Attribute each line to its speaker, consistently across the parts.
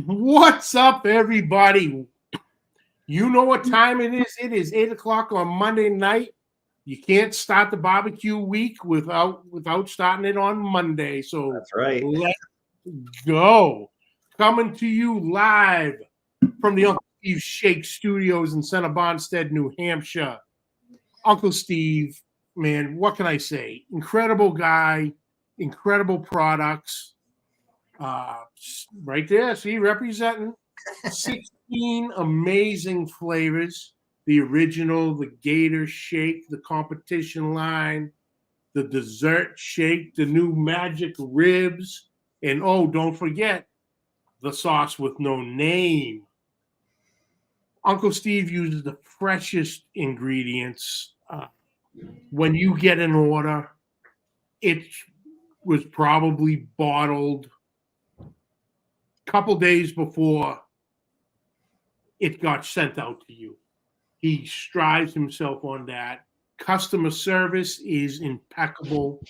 Speaker 1: What's up, everybody? You know what time it is? It is 8 o'clock on Monday night. You can't start the barbecue week without starting it on Monday. So
Speaker 2: That's right.
Speaker 1: let's go. Coming to you live from the Uncle Steve Shake Studios in Center Bonstead, New Hampshire. Uncle Steve, man, what can I say? Incredible guy, incredible products. Right there, see, representing 16 amazing flavors. The original, the Gator Shake, the competition line, the dessert shake, the new magic ribs, and oh, don't forget the sauce with no name. Uncle Steve uses the freshest ingredients. When you get an order, it was probably bottled a couple days before it got sent out to you. He strives himself on that. Customer service is impeccable.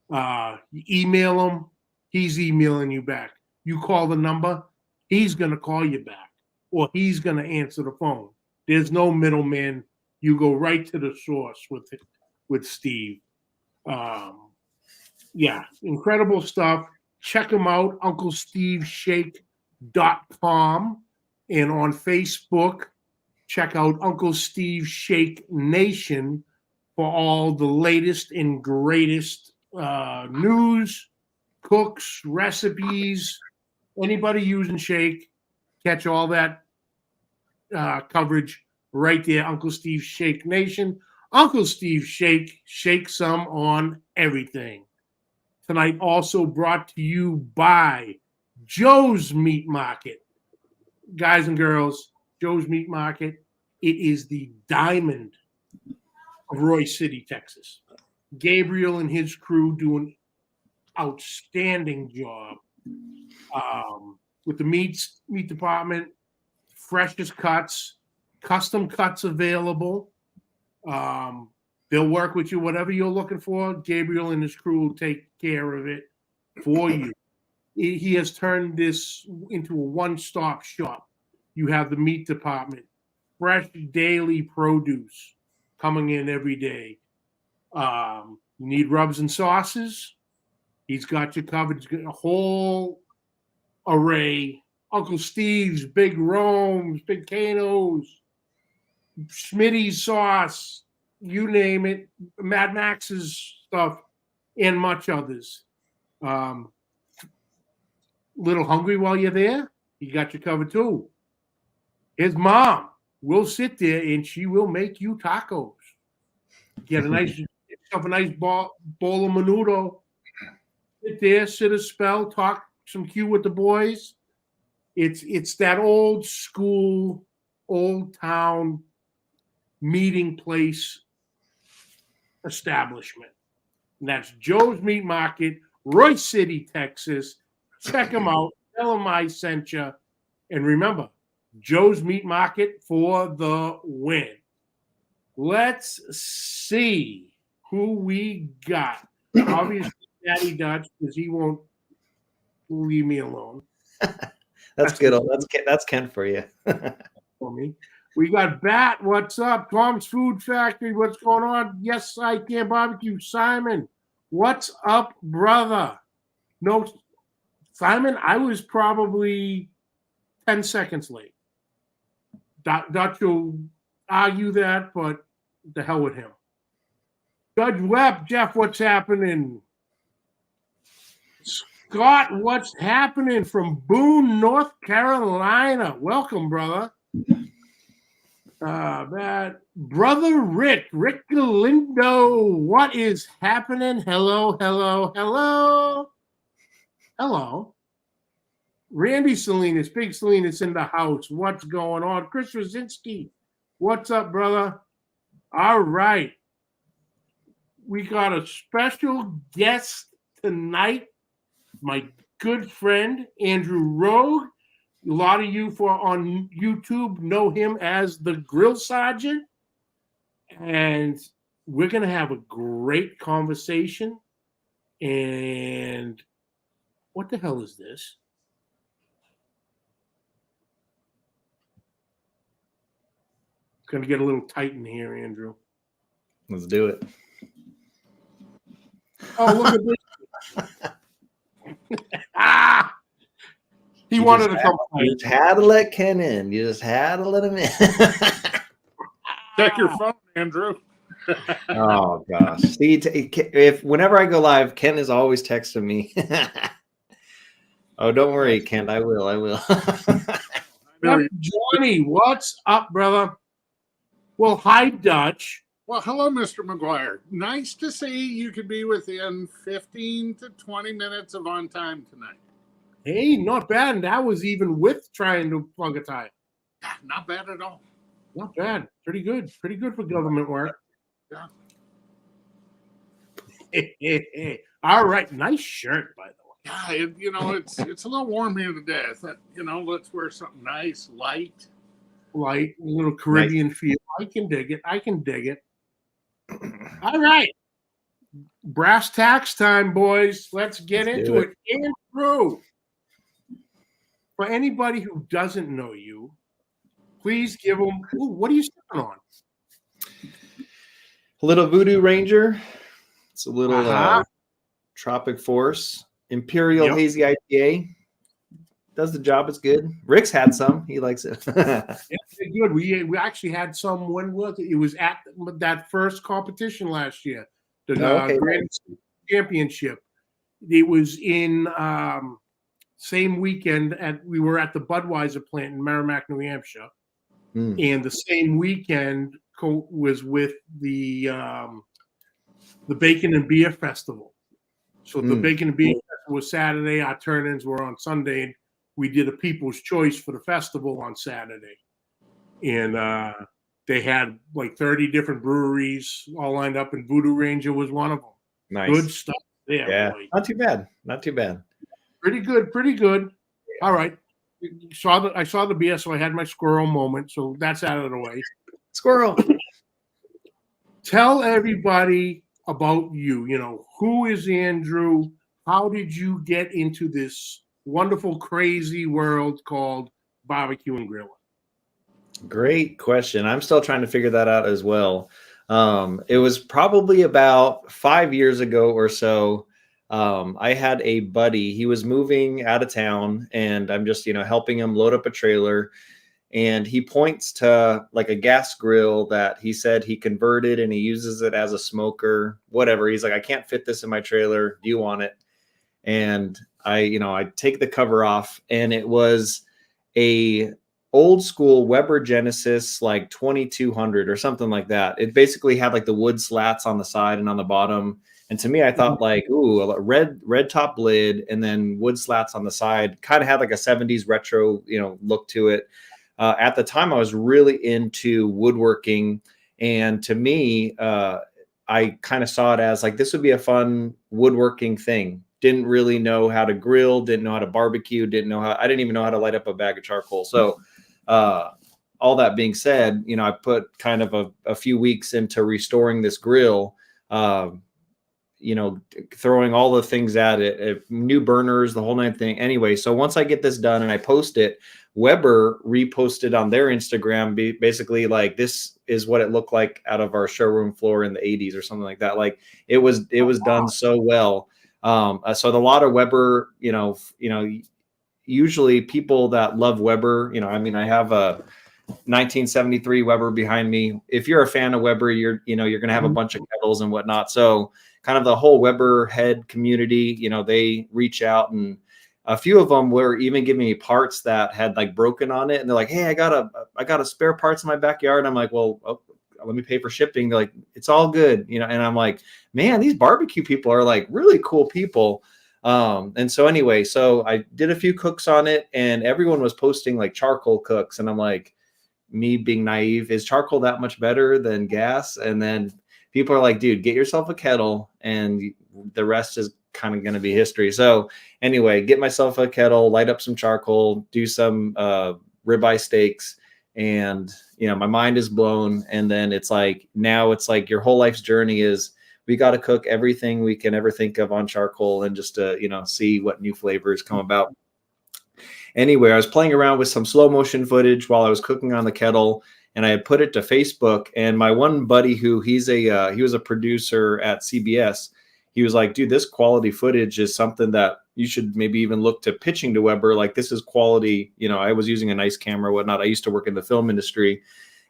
Speaker 1: You email him, he's emailing you back. You call the number, he's going to call you back, or he's going to answer the phone. There's no middleman. You go right to the source with Steve. Yeah, incredible stuff. Check him out, UncleSteveShake.com, and on Facebook, check out Uncle Steve Shake Nation for all the latest and greatest news, cooks, recipes. Anybody using Shake, catch all that coverage right there. Uncle Steve Shake Nation. Uncle Steve Shake, shake some on everything. Tonight also brought to you by Joe's Meat Market. Guys and girls, Joe's Meat Market. It is the diamond of Royce City, Texas. Gabriel and his crew do an outstanding job with the meat department, freshest cuts, custom cuts available. They'll work with you, whatever you're looking for. Gabriel and his crew will take care of it for you. He has turned this into a one-stop shop. You have the meat department, fresh daily produce coming in every day. You need rubs and sauces. He's got you covered. He's got a whole array. Uncle Steve's, Big Rome's, Big Kano's, Schmitty's sauce, you name it, Mad Max's stuff, and much others. Little hungry while you're there? He got you covered too. His mom will sit there and she will make you tacos. Get a nice bowl of menudo. Sit there, sit a spell, talk some Q with the boys. It's that old school, old town meeting place establishment. And that's Joe's Meat Market, Royce City, Texas. Check them out. Tell them I sent you. And remember, Joe's Meat Market for the win. Let's see who we got. Obviously, Daddy Dutch, because he won't leave me alone.
Speaker 2: That's good. That's Ken for you.
Speaker 1: For me. We got Bat. What's up? Tom's Food Factory. What's going on? Yes, I can barbecue. Simon. What's up, brother? No, Simon, I was probably 10 seconds late. Dutch will argue that, but the hell with him. Judge Webb, Jeff, what's happening? Scott, what's happening from Boone, North Carolina? Welcome, brother. Brother Rick Galindo, what is happening? Hello. Randy Salinas, Big Salinas in the house. What's going on? Chris Rosinski, what's up, brother? All right. We got a special guest tonight, my good friend, Andrew Rogue. A lot of you on YouTube know him as the Grill Sergeant. And we're going to have a great conversation. And what the hell is this? going to get a little tight in here, Andrew.
Speaker 2: Let's do it.
Speaker 1: Oh, look at this. Ah! He wanted to come play.
Speaker 2: You just had to let Ken in. You just had to let him in.
Speaker 3: Check your phone, Andrew.
Speaker 2: Oh gosh! See, if whenever I go live, Ken is always texting me. Oh, don't worry, Ken. I will.
Speaker 1: Johnny, what's up, brother? Well, hi, Dutch.
Speaker 3: Well, hello, Mr. McGuire. Nice to see you could be within 15 to 20 minutes of on time tonight.
Speaker 1: Hey, not bad. And that was even with trying to plug a tire.
Speaker 3: Not bad at all.
Speaker 1: Not bad. Pretty good. Pretty good for government work.
Speaker 3: Yeah.
Speaker 1: All right. Nice shirt, by the way.
Speaker 3: Yeah, it's a little warm here today. I thought, let's wear something nice, light.
Speaker 1: Light, a little Caribbean feel. I can dig it. All right. Brass tacks time, boys. Let's get into it. Andrew, for anybody who doesn't know you, please give them, what are you sipping on?
Speaker 2: A little Voodoo Ranger. It's a little Tropic Force. Imperial Hazy IPA. Does the job. It's good. Rick's had some. He likes it.
Speaker 1: It's good. We actually had some. When was it? It was at that first competition last year, the Grand Championship. It was in same weekend. We were at the Budweiser plant in Merrimack, New Hampshire, and the same weekend was with the Bacon and Beer Festival. So the Bacon and Beer Festival was Saturday. Our turn-ins were on Sunday. We did a People's Choice for the festival on Saturday. And they had like 30 different breweries all lined up, and Voodoo Ranger was one of them.
Speaker 2: Nice.
Speaker 1: Good stuff there.
Speaker 2: Yeah,
Speaker 1: boy.
Speaker 2: not too bad.
Speaker 1: Pretty good. All right. I saw the beer, so I had my squirrel moment. So that's out of the way.
Speaker 2: Squirrel.
Speaker 1: Tell everybody about you. Who is Andrew? How did you get into this wonderful, crazy world called barbecue and grilling?
Speaker 2: Great question. I'm still trying to figure that out as well. It was probably about 5 years ago or so. I had a buddy. He was moving out of town, and I'm just, helping him load up a trailer. And he points to like a gas grill that he said he converted, and he uses it as a smoker, whatever. He's like, I can't fit this in my trailer. Do you want it? And I take the cover off, and it was a old school Weber Genesis, like 2200 or something like that. It basically had like the wood slats on the side and on the bottom. And to me, I thought like, ooh, a red top lid and then wood slats on the side. Kind of had like a 70s retro, look to it. At the time, I was really into woodworking. And to me, I kind of saw it as like, this would be a fun woodworking thing. Didn't really know how to grill, didn't know how to barbecue, I didn't even know how to light up a bag of charcoal. So all that being said, I put kind of a few weeks into restoring this grill, throwing all the things at it, new burners, the whole nine thing. Anyway, so once I get this done and I post it, Weber reposted on their Instagram, basically like, this is what it looked like out of our showroom floor in the 80s or something like that. Like it was done so well. So a lot of Weber, usually people that love Weber, I have a 1973 Weber behind me. If you're a fan of Weber, you're going to have a bunch of kettles and whatnot. So kind of the whole Weber head community, they reach out, and a few of them were even giving me parts that had like broken on it. And they're like, hey, I got a spare parts in my backyard. I'm like, well, let me pay for shipping. They're like, it's all good. And I'm like, man, these barbecue people are like really cool people. And so anyway, so I did a few cooks on it, and everyone was posting like charcoal cooks. And I'm like, me being naive, is charcoal that much better than gas? And then people are like, dude, get yourself a kettle, and the rest is kind of going to be history. So anyway, get myself a kettle, light up some charcoal, do some ribeye steaks, and my mind is blown. And then it's like, now it's like your whole life's journey is, we got to cook everything we can ever think of on charcoal, and just to see what new flavors come about. Anyway, I was playing around with some slow motion footage while I was cooking on the kettle, and I had put it to Facebook. And my one buddy, who he was a producer at CBS, he was like, dude, this quality footage is something that you should maybe even look to pitching to Weber. Like, this is quality. You know, I was using a nice camera, whatnot. I used to work in the film industry.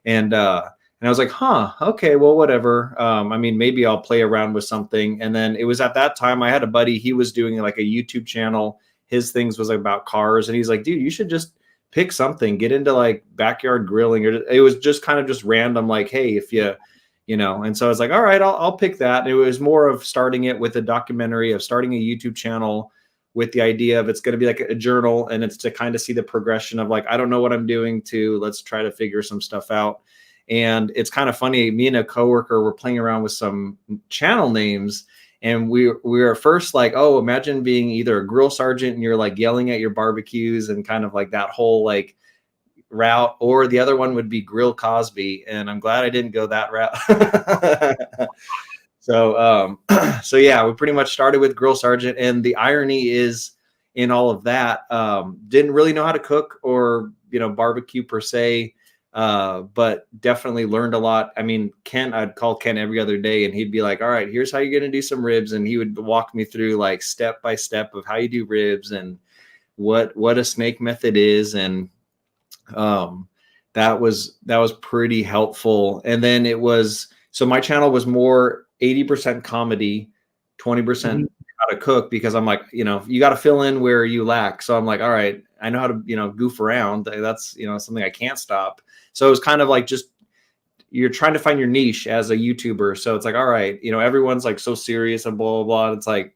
Speaker 2: And I was like, huh, okay, well, whatever. I mean, maybe I'll play around with something. And then it was at that time I had a buddy, he was doing like a YouTube channel. His things was about cars. And he's like, dude, you should just pick something, get into like backyard grilling. Or it was just kind of just random, like, hey, if you know, and so I was like, all right, I'll pick that. And it was more of starting it with a documentary, of starting a YouTube channel with the idea of it's going to be like a journal, and it's to kind of see the progression of like, I don't know what I'm doing, to let's try to figure some stuff out. And it's kind of funny, me and a coworker were playing around with some channel names, and we were first like, oh, imagine being either a grill sergeant and you're like yelling at your barbecues and kind of like that whole like route, or the other one would be Grill Cosby, and I'm glad I didn't go that route. So yeah, we pretty much started with Grill Sergeant, and the irony is in all of that, didn't really know how to cook or, you know, barbecue per se, but definitely learned a lot. I mean, I'd call Ken every other day, and he'd be like, all right, here's how you're going to do some ribs. And he would walk me through like step by step of how you do ribs and what a snake method is. And that was pretty helpful. And then so my channel was more 80% comedy, 20% how to cook, because I'm like, you know, you got to fill in where you lack. So I'm like, all right, I know how to, you know, goof around. That's, you know, something I can't stop. So it was kind of like, just, you're trying to find your niche as a YouTuber. So it's like, all right, you know, everyone's like so serious and blah, blah, blah. It's like,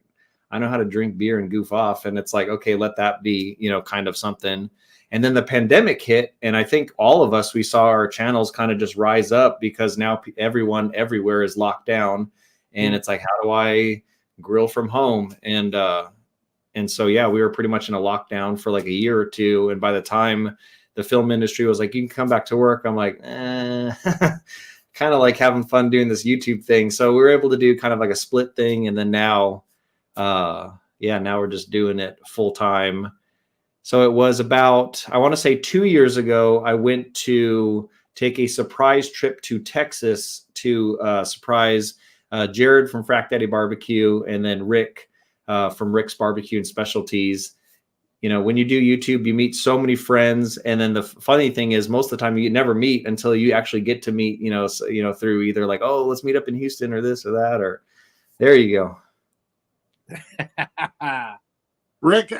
Speaker 2: I know how to drink beer and goof off. And it's like, okay, let that be, you know, kind of something. And then the pandemic hit, and I think all of us, we saw our channels kind of just rise up, because now everyone everywhere is locked down, and it's like, how do I grill from home? And so, yeah, we were pretty much in a lockdown for like a year or two. And by the time the film industry was like, you can come back to work, I'm like, kind of like having fun doing this YouTube thing. So we were able to do kind of like a split thing. And then now, now we're just doing it full time. So it was about, I want to say 2 years ago, I went to take a surprise trip to Texas to surprise Jared from Frack Daddy Barbecue, and then Rick from Rick's Barbecue and Specialties. You know, when you do YouTube, you meet so many friends. And then the funny thing is, most of the time you never meet until you actually get to meet, through either like, oh, let's meet up in Houston or this or that, or there you go.
Speaker 3: Rick,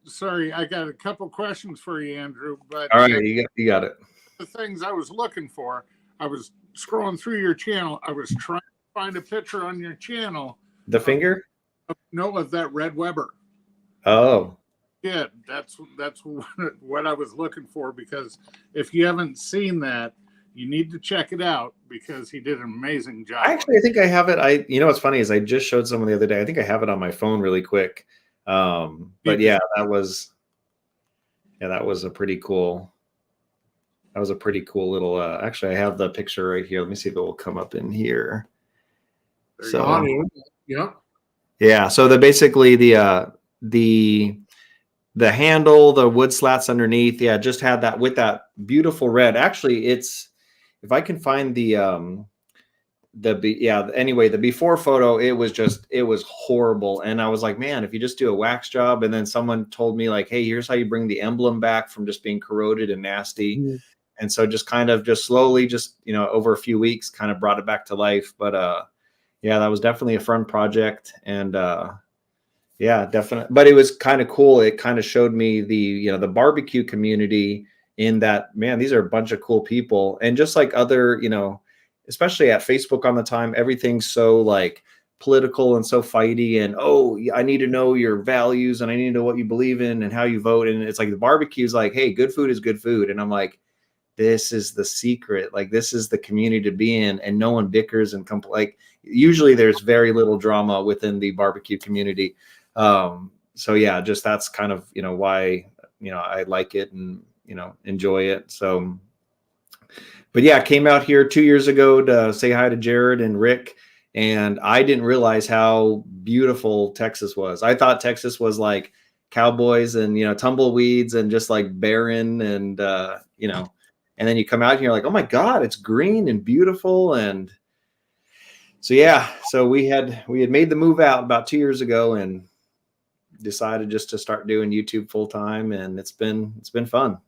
Speaker 3: sorry, I got a couple questions for you, Andrew. But
Speaker 2: all right, you got it.
Speaker 3: The things I was looking for, I was scrolling through your channel. I was trying to find a picture on your channel.
Speaker 2: The finger?
Speaker 3: No, of that Red Weber.
Speaker 2: Oh.
Speaker 3: Yeah, that's what I was looking for, because if you haven't seen that, you need to check it out, because he did an amazing job.
Speaker 2: Actually, I think I have it. What's funny is I just showed someone the other day. I think I have it on my phone really quick. But yeah, that was a pretty cool. That was a pretty cool little. Actually, I have the picture right here. Let me see if it will come up in here. Yeah. So basically the handle, the wood slats underneath, just had that with that beautiful red. Actually, if I can find the before photo, it was horrible. And I was like, man, if you just do a wax job. And then someone told me like, hey, here's how you bring the emblem back from just being corroded and nasty. Mm-hmm. And so just slowly, over a few weeks, kind of brought it back to life. But that was definitely a fun project. And definitely. But it was kind of cool. It kind of showed me the barbecue community, in that, man, these are a bunch of cool people. And just like other, especially at Facebook on the time, everything's so like political and so fighty, and I need to know your values, and I need to know what you believe in and how you vote. And it's like the barbecue's like, hey, good food is good food. And I'm like, this is the secret. Like, this is the community to be in, and no one bickers and like, usually there's very little drama within the barbecue community. So yeah, just that's kind of, why, I like it and, enjoy it. So, but yeah, I came out here 2 years ago to say hi to Jared and Rick, and I didn't realize how beautiful Texas was. I thought Texas was like cowboys and, tumbleweeds and just like barren and, and then you come out and you're like, oh my God, it's green and beautiful. And so, yeah, so we had made the move out about 2 years ago and decided just to start doing YouTube full time. And it's been fun.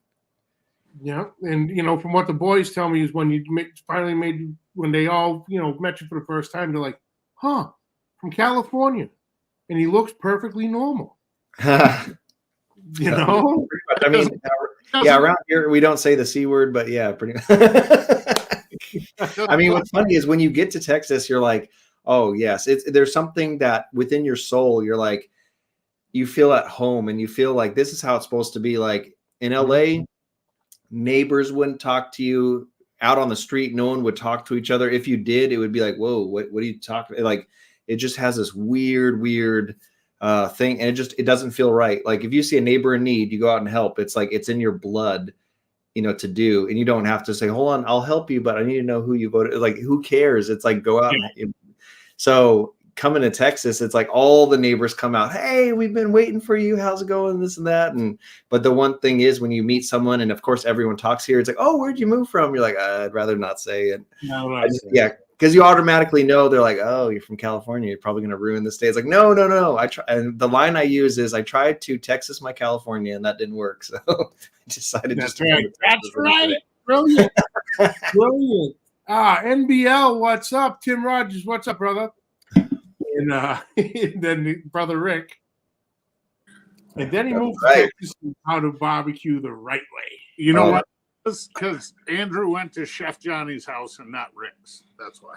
Speaker 1: Yeah. And, from what the boys tell me is when you finally made, when they all, met you for the first time, they're like, huh, from California. And he looks perfectly normal.
Speaker 2: I mean, yeah, around here we don't say the C word, but yeah, pretty much. I mean, what's funny is when you get to Texas, you're like, oh yes, there's something that within your soul, you're like, you feel at home and you feel like this is how it's supposed to be. Like in LA, neighbors wouldn't talk to you out on the street. No one would talk to each other. If you did, it would be like, whoa, what are you talking? Like, it just has this weird thing. And it doesn't feel right. Like if you see a neighbor in need, you go out and help. It's like, it's in your blood, to do. And you don't have to say, hold on, I'll help you, but I need to know who you voted. Like, who cares? It's like, go out. So coming to Texas, it's like all the neighbors come out. Hey, we've been waiting for you. How's it going? This and that. But the one thing is when you meet someone, and of course everyone talks here, it's like, oh, where'd you move from? You're like, I'd rather not say it.
Speaker 1: No,
Speaker 2: yeah. Because you automatically know they're like, oh, you're from California. You're probably going to ruin the state. It's like, no. And the line I use is I tried to Texas my California and that didn't work. So I decided
Speaker 1: That's
Speaker 2: just to
Speaker 1: right. That's right. Brilliant. Brilliant. NBL, what's up? Tim Rogers, what's up, brother? And then brother Rick. And then he moved to Texas and how to barbecue the right way.
Speaker 3: You know what? Because Andrew went to Chef Johnny's house and not Rick's. That's why.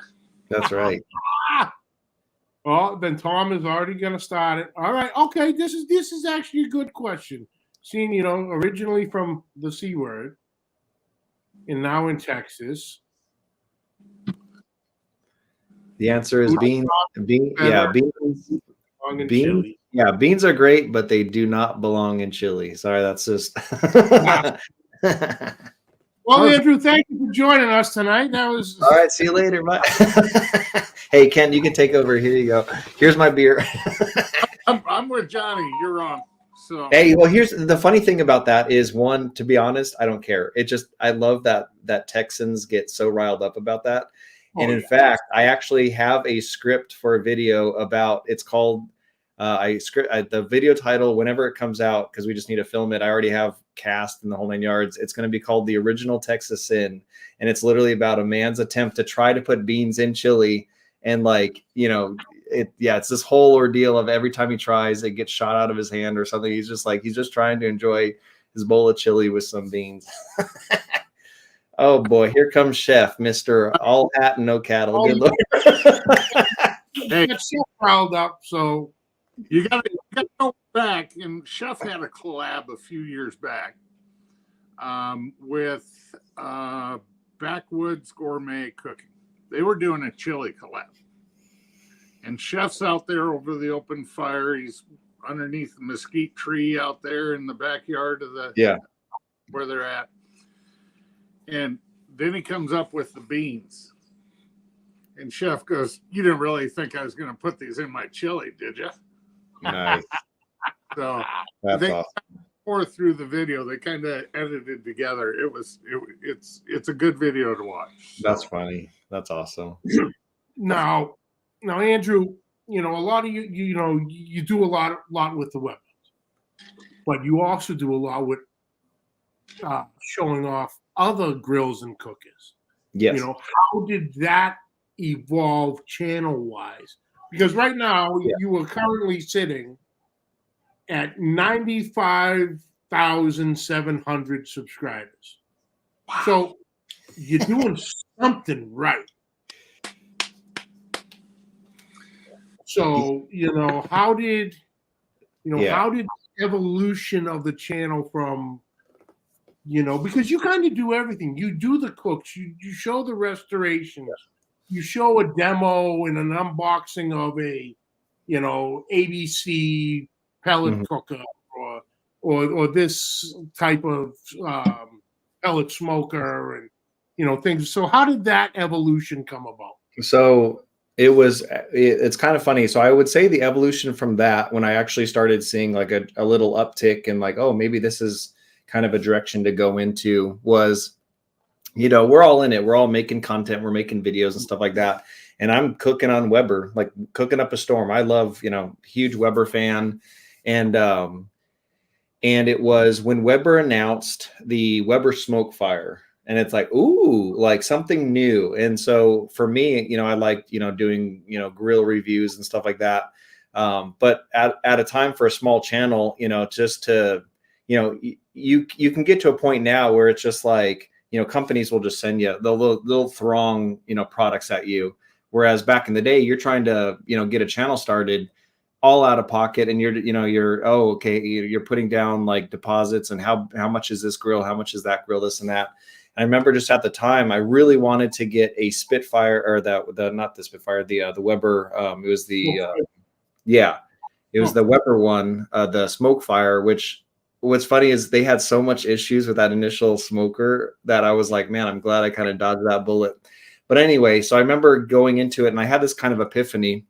Speaker 2: That's right.
Speaker 1: Well, then Tom is already going to start it. All right. Okay. This is actually a good question. Seeing, originally from the C word and now in Texas.
Speaker 2: The answer is beans. Beans.
Speaker 1: Chili.
Speaker 2: Yeah, beans are great, but they do not belong in chili. Sorry, that's just.
Speaker 1: Well, Andrew, thank you for joining us tonight. That was
Speaker 2: all right. See you later. Bye. Hey, Ken, you can take over. Here you go. Here's my beer.
Speaker 3: I'm with Johnny. You're wrong. So
Speaker 2: hey, well, here's the funny thing about that is, one, to be honest, I don't care. I love that Texans get so riled up about that. And in fact, I actually have a script for a video about. It's called. The video title, whenever it comes out, because we just need to film it. I already have cast in the whole 9 yards. It's going to be called The Original Texas Sin. And it's literally about a man's attempt to try to put beans in chili. And it's this whole ordeal of every time he tries, it gets shot out of his hand or something. He's just trying to enjoy his bowl of chili with some beans. Oh boy, here comes Chef, Mr. All Hat and No Cattle. Good luck.
Speaker 1: Hey, it's so riled up, so.
Speaker 3: You got to go back, and Chef had a collab a few years back with Backwoods Gourmet Cooking. They were doing a chili collab. And Chef's out there over the open fire. He's underneath the mesquite tree out there in the backyard of where they're at. And then he comes up with the beans. And Chef goes, you didn't really think I was going to put these in my chili, did you?
Speaker 2: Nice.
Speaker 3: So
Speaker 2: that's awesome.
Speaker 3: Or through the video, they kind of edited together. It's a good video to watch. So.
Speaker 2: That's funny. That's awesome.
Speaker 1: Now, Andrew, a lot of you do a lot with the weapons, but you also do a lot with showing off other grills and cookers.
Speaker 2: Yes.
Speaker 1: How did that evolve channel-wise? Because right now you are currently sitting at 95,700 subscribers. Wow. So you're doing something right. So, how did the evolution of the channel from, because you kind of do everything. You do the cooks, you show the restorations. You show a demo and an unboxing of a, ABC pellet cooker or this type of pellet smoker and, things. So how did that evolution come about?
Speaker 2: So it's kind of funny. So I would say the evolution from that, when I actually started seeing like a little uptick and like, oh, maybe this is kind of a direction to go into, was you know, we're all in it. We're all making content. We're making videos and stuff like that. And I'm cooking on Weber, like cooking up a storm. I love, you know, huge Weber fan. And it was when Weber announced the Weber Smoke Fire. And it's like, ooh, like something new. And so for me, you know, I like, you know, doing, you know, grill reviews and stuff like that. But at a time for a small channel, you know, just to, you know, you can get to a point now where it's just like, you know, companies will just send you, they'll throng, you know, products at you. Whereas back in the day, you're trying to, you know, get a channel started all out of pocket, and oh, okay, you're putting down like deposits and how much is this grill, how much is that grill, this and that. And I remember just at the time I really wanted to get a Spitfire, or not the Spitfire, the Weber, it was the it was the Weber one, the Smoke Fire, which what's funny is they had so much issues with that initial smoker that I was like, man, I'm glad I kind of dodged that bullet. But anyway, so I remember going into it and I had this kind of epiphany.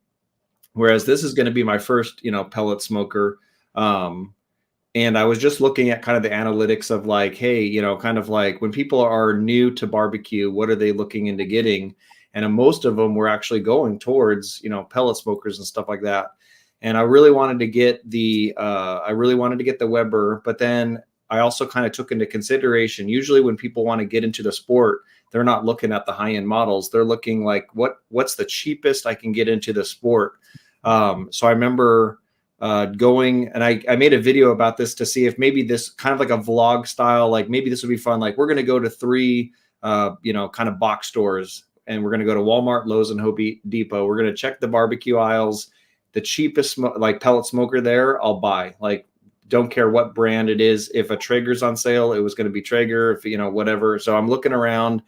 Speaker 2: Whereas this is going to be my first, you know, pellet smoker. And I was just looking at kind of the analytics of like, hey, you know, kind of like when people are new to barbecue, what are they looking into getting? And most of them were actually going towards, you know, pellet smokers and stuff like that. And I really wanted to get the Weber, but then I also kind of took into consideration, usually when people want to get into the sport, they're not looking at the high-end models. They're looking like what's the cheapest I can get into the sport. So I remember going, and I made a video about this to see if maybe this kind of like a vlog style, like maybe this would be fun. Like we're going to go to 3, you know, kind of box stores, and we're going to go to Walmart, Lowe's, and Home Depot. We're going to check the barbecue aisles. The cheapest like pellet smoker there, I'll buy. Like, don't care what brand it is. If a Traeger's on sale, it was going to be Traeger, if, you know, whatever. So I'm looking around.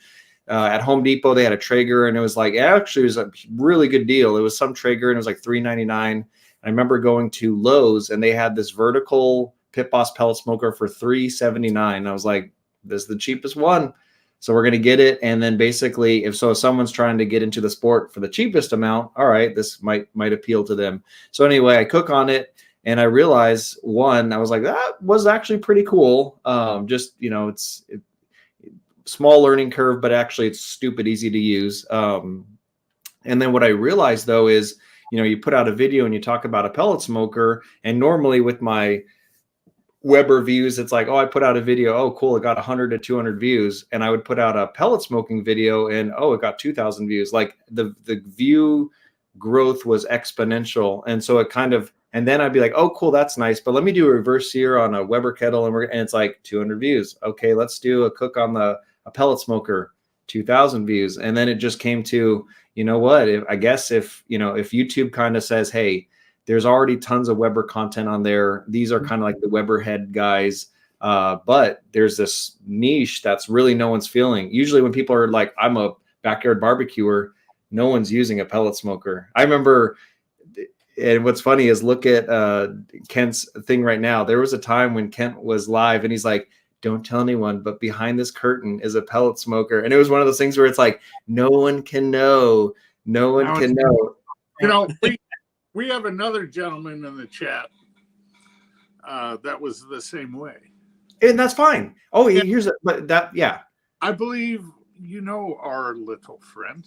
Speaker 2: At Home Depot, they had a Traeger, and it was like, actually, it was a really good deal. It was some Traeger, and it was like $3.99. I remember going to Lowe's, and they had this vertical Pit Boss pellet smoker for $3.79. I was like, this is the cheapest one, so we're gonna get it. And then basically, if someone's trying to get into the sport for the cheapest amount, all right, this might appeal to them. So anyway, I cook on it, and I realized I was like, that was actually pretty cool. Just, you know, it's small learning curve, but actually it's stupid easy to use. And then what I realized though is, you know, you put out a video and you talk about a pellet smoker, and normally with my Weber views, it's like, oh, I put out a video, oh cool, it got 100 to 200 views. And I would put out a pellet smoking video, and oh, it got 2,000 views. Like the view growth was exponential. And so it kind of, and then I'd be like, oh cool, that's nice, but let me do a reverse sear on a Weber kettle, and it's like 200 views. Okay, let's do a cook on a pellet smoker, 2,000 views. And then it just came to, you know what, if YouTube kind of says, hey, there's already tons of Weber content on there. These are kind of like the Weber head guys. But there's this niche that's really no one's feeling. Usually when people are like, I'm a backyard barbecuer, no one's using a pellet smoker. I remember, and what's funny is look at Kent's thing right now. There was a time when Kent was live and he's like, don't tell anyone, but behind this curtain is a pellet smoker. And it was one of those things where it's like, no one can know. No one can know.
Speaker 3: You know, we have another gentleman in the chat that was the same way.
Speaker 2: And that's fine. Oh, here's yeah.
Speaker 3: I believe you know our little friend.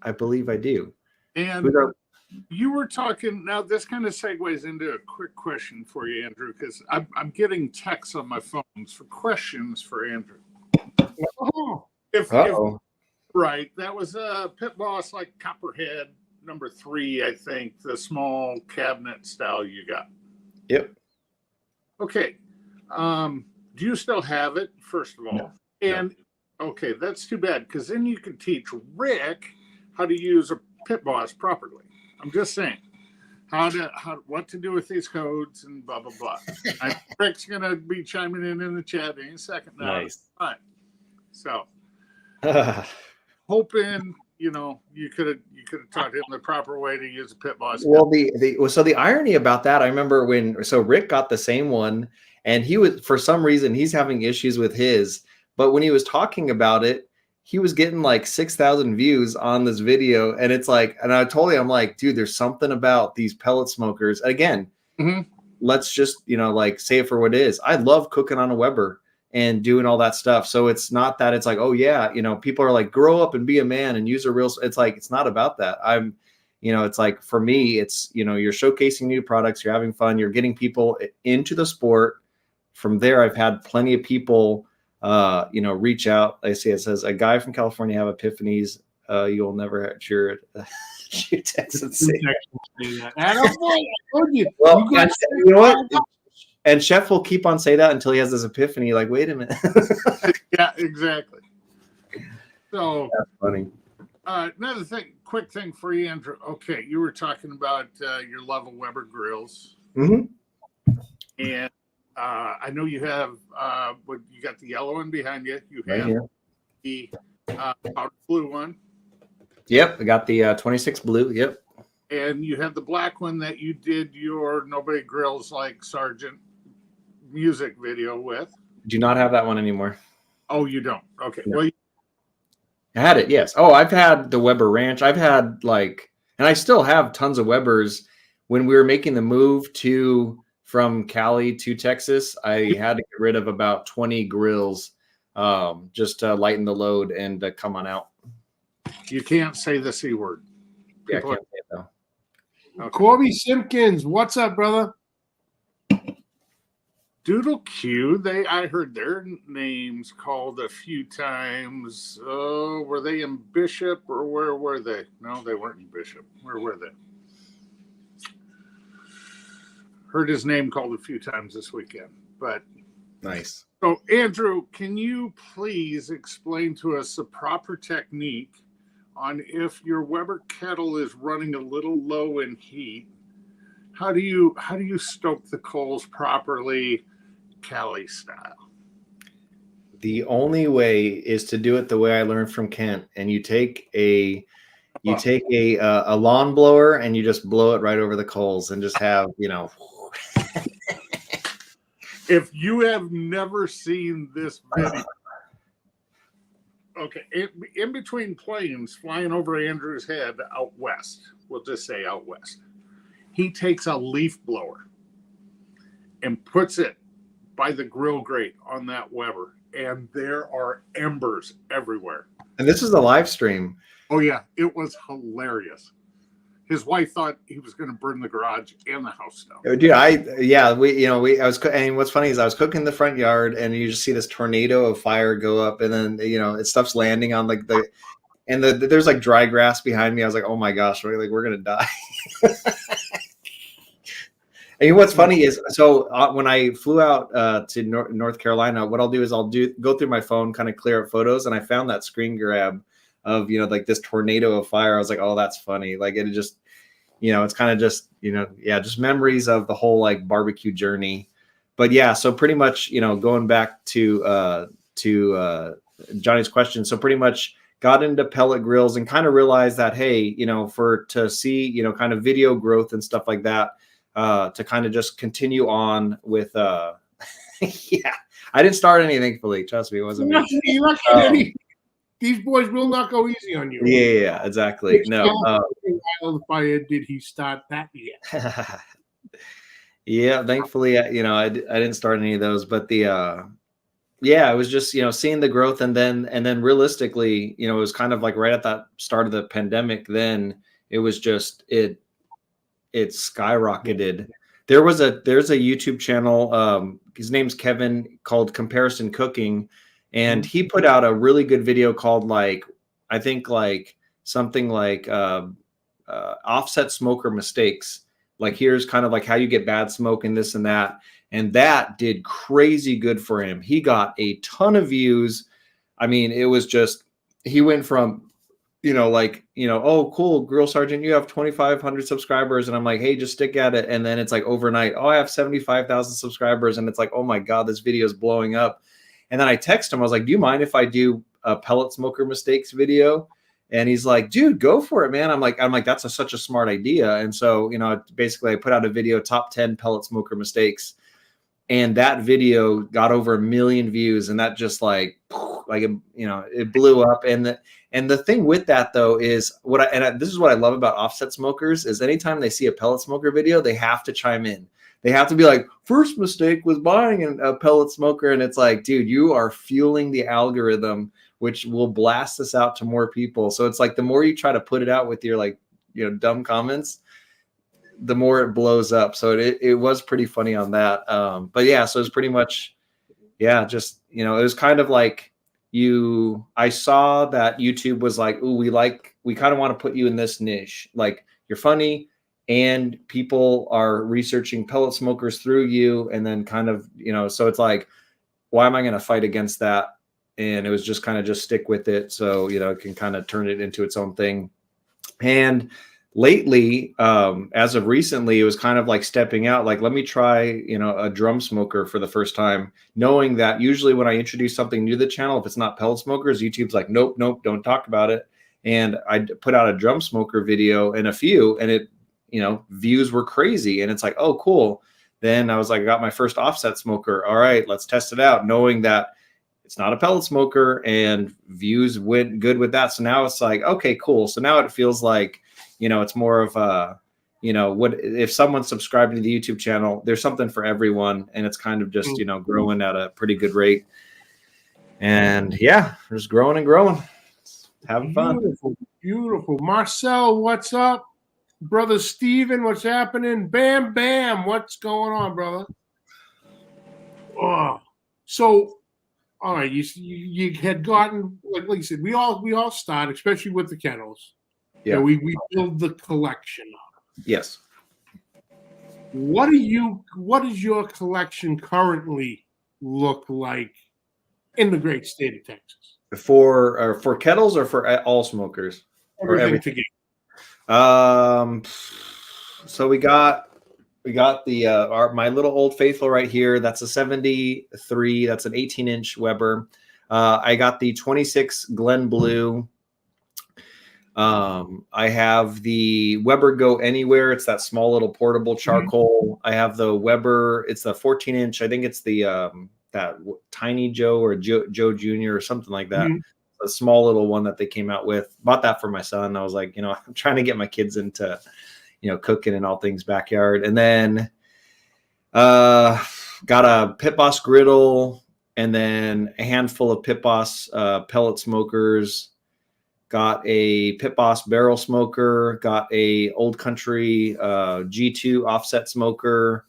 Speaker 2: I believe I do.
Speaker 3: And you were talking, now this kind of segues into a quick question for you, Andrew, because I'm getting texts on my phones for questions for Andrew. If right, that was a Pit Boss, like Copperhead number 3, I think, the small cabinet style you got.
Speaker 2: Yep.
Speaker 3: Okay. Do you still have it, first of all?
Speaker 2: No.
Speaker 3: And okay, that's too bad, because then you can teach Rick how to use a Pit Boss properly. I'm just saying what to do with these codes and blah blah blah. Rick's gonna be chiming in the chat in a second now.
Speaker 2: Nice.
Speaker 3: Right. So hoping you could have taught him the proper way to use a Pit Boss.
Speaker 2: Well, the irony about that, I remember Rick got the same one, and he was, for some reason, he's having issues with his, but when he was talking about it, he was getting like 6,000 views on this video. And it's like, and I told him, I'm like, dude, there's something about these pellet smokers. Again, let's just, like say it for what it is. I love cooking on a Weber. and doing all that stuff. So it's not that it's like, oh yeah, people are like, grow up and be a man and use a real, it's like, it's not about that. It's like, for me, it's, you're showcasing new products, you're having fun, you're getting people into the sport. From there, I've had plenty of people, reach out. I see it says, a guy from California have epiphanies. You'll never cheer text and say
Speaker 1: that. I told you.
Speaker 2: Well, you know what? And Chef will keep on saying that until he has this epiphany. Like, wait a minute.
Speaker 3: Yeah, exactly. So
Speaker 2: that's funny.
Speaker 3: Another quick thing for you, Andrew. Okay, you were talking about your love of Weber grills, and I know you have. You got the yellow one behind you. You have the powder blue one.
Speaker 2: Yep, I got the 26 blue. Yep.
Speaker 3: And you have the black one that you did your Nobody Grills Like Sergeant music video with.
Speaker 2: Do not have that one anymore.
Speaker 3: Oh, you don't? Okay.
Speaker 2: No.
Speaker 3: Well,
Speaker 2: I had it, yes. Oh, I've had the Weber Ranch. I've had and I still have tons of Webers. When we were making the move from Cali to Texas, I had to get rid of about 20 grills just to lighten the load and come on out.
Speaker 3: You can't say the C word.
Speaker 2: Yeah, I can't say it though.
Speaker 1: Okay. Corby Simpkins, what's up, brother?
Speaker 3: Doodle Q, I heard their names called a few times. Oh, were they in Bishop or where were they? No, they weren't in Bishop. Where were they? Heard his name called a few times this weekend, but
Speaker 2: nice.
Speaker 3: So, Andrew, can you please explain to us the proper technique on if your Weber kettle is running a little low in heat? How do you stoke the coals properly, Cali style?
Speaker 2: The only way is to do it the way I learned from Kent, and you take a lawn blower and you just blow it right over the coals and just have
Speaker 3: If you have never seen this video, okay, in between planes flying over Andrew's head out west, we'll just say out west, he takes a leaf blower and puts it by the grill grate on that Weber, and there are embers everywhere.
Speaker 2: And this is the live stream.
Speaker 3: Oh yeah, it was hilarious. His wife thought he was going to burn the garage and the house down.
Speaker 2: Dude, and what's funny is I was cooking in the front yard, and you just see this tornado of fire go up, and then stuff's landing on there's like dry grass behind me. I was like, oh my gosh, we're gonna die. And what's funny is, so when I flew out to North Carolina, what I'll do is go through my phone, kind of clear up photos, and I found that screen grab of this tornado of fire. I was like, oh, that's funny. It just, it's kind of just just memories of the whole barbecue journey. But yeah, so pretty much going back to Johnny's question, so pretty much got into pellet grills and kind of realized that, hey, to see kind of video growth and stuff like that, to kind of just continue on with yeah, I didn't start anything, thankfully. Trust me, it wasn't me.
Speaker 1: These boys will not go easy on you.
Speaker 2: Yeah, exactly. No.
Speaker 1: Fire did he start that yet?
Speaker 2: Yeah, thankfully, I didn't start any of those, but it was just seeing the growth, and then realistically, it was kind of right at that start of the pandemic. Then it was just it skyrocketed. There's a YouTube channel. His name's Kevin, called Comparison Cooking. And he put out a really good video called offset smoker mistakes. Here's kind of how you get bad smoke and this and that. And that did crazy good for him. He got a ton of views. I mean, it was just, he went from, oh, cool, Grill Sergeant, you have 2,500 subscribers. And I'm like, hey, just stick at it. And then it's overnight, oh, I have 75,000 subscribers. And it's oh my God, this video is blowing up. And then I text him. I was like, do you mind if I do a pellet smoker mistakes video? And he's like, dude, go for it, man. I'm like, that's such a smart idea. And so, basically I put out a video, top 10 pellet smoker mistakes. And that video got over 1 million views. And that just it blew up. And the thing with that though, is this is what I love about offset smokers, is anytime they see a pellet smoker video, they have to chime in. they have to be like, first mistake was buying a pellet smoker. And it's like, dude, you are fueling the algorithm, which will blast this out to more people. So it's like the more you try to put it out with your like, dumb comments, the more it blows up. So it was pretty funny on that. But yeah, so it's pretty much, yeah, just, it was kind of like I saw that YouTube was like, ooh, we kind of want to put you in this niche. Like, you're funny and people are researching pellet smokers through you. And then kind of, so it's like, why am I going to fight against that? And it was just kind of just stick with it. So, it can kind of turn it into its own thing. And lately, as of recently, it was kind of like stepping out, like, let me try, a drum smoker for the first time, knowing that usually when I introduce something new to the channel, if it's not pellet smokers, YouTube's like, nope, don't talk about it. And I put out a drum smoker video and a few, and it, views were crazy. And it's like, oh, cool. Then I was like, I got my first offset smoker. All right, let's test it out, knowing that it's not a pellet smoker, and views went good with that. So now it's like, okay, cool. So now it feels like, it's more of a, what if someone's subscribing to the YouTube channel, there's something for everyone. And it's kind of just, growing at a pretty good rate. And yeah, just growing and growing. Having fun.
Speaker 1: Beautiful. Marcel, what's up? Brother Steven, what's happening? Bam, bam. What's going on, brother? Oh, so, all right, you had gotten, like you said, we all start, especially with the kennels.
Speaker 2: Yeah,
Speaker 1: we build the collection up.
Speaker 2: Yes.
Speaker 1: What does your collection currently look like in the great state of Texas?
Speaker 2: For kettles or for all smokers?
Speaker 1: Everything together.
Speaker 2: So we got the my little Old Faithful right here. That's a 73. That's an 18-inch Weber. I got the 26 Glen Blue. I have the Weber Go Anywhere. It's that small little portable charcoal. I have the Weber. It's the 14-inch. I think it's the that Tiny Joe or Joe Jr. or something like that. A small little one that they came out with. Bought that for my son. I was like, I'm trying to get my kids into, cooking and all things backyard. And then got a Pit Boss griddle, and then a handful of Pit Boss pellet smokers. Got a Pit Boss barrel smoker. Got a Old Country G2 offset smoker.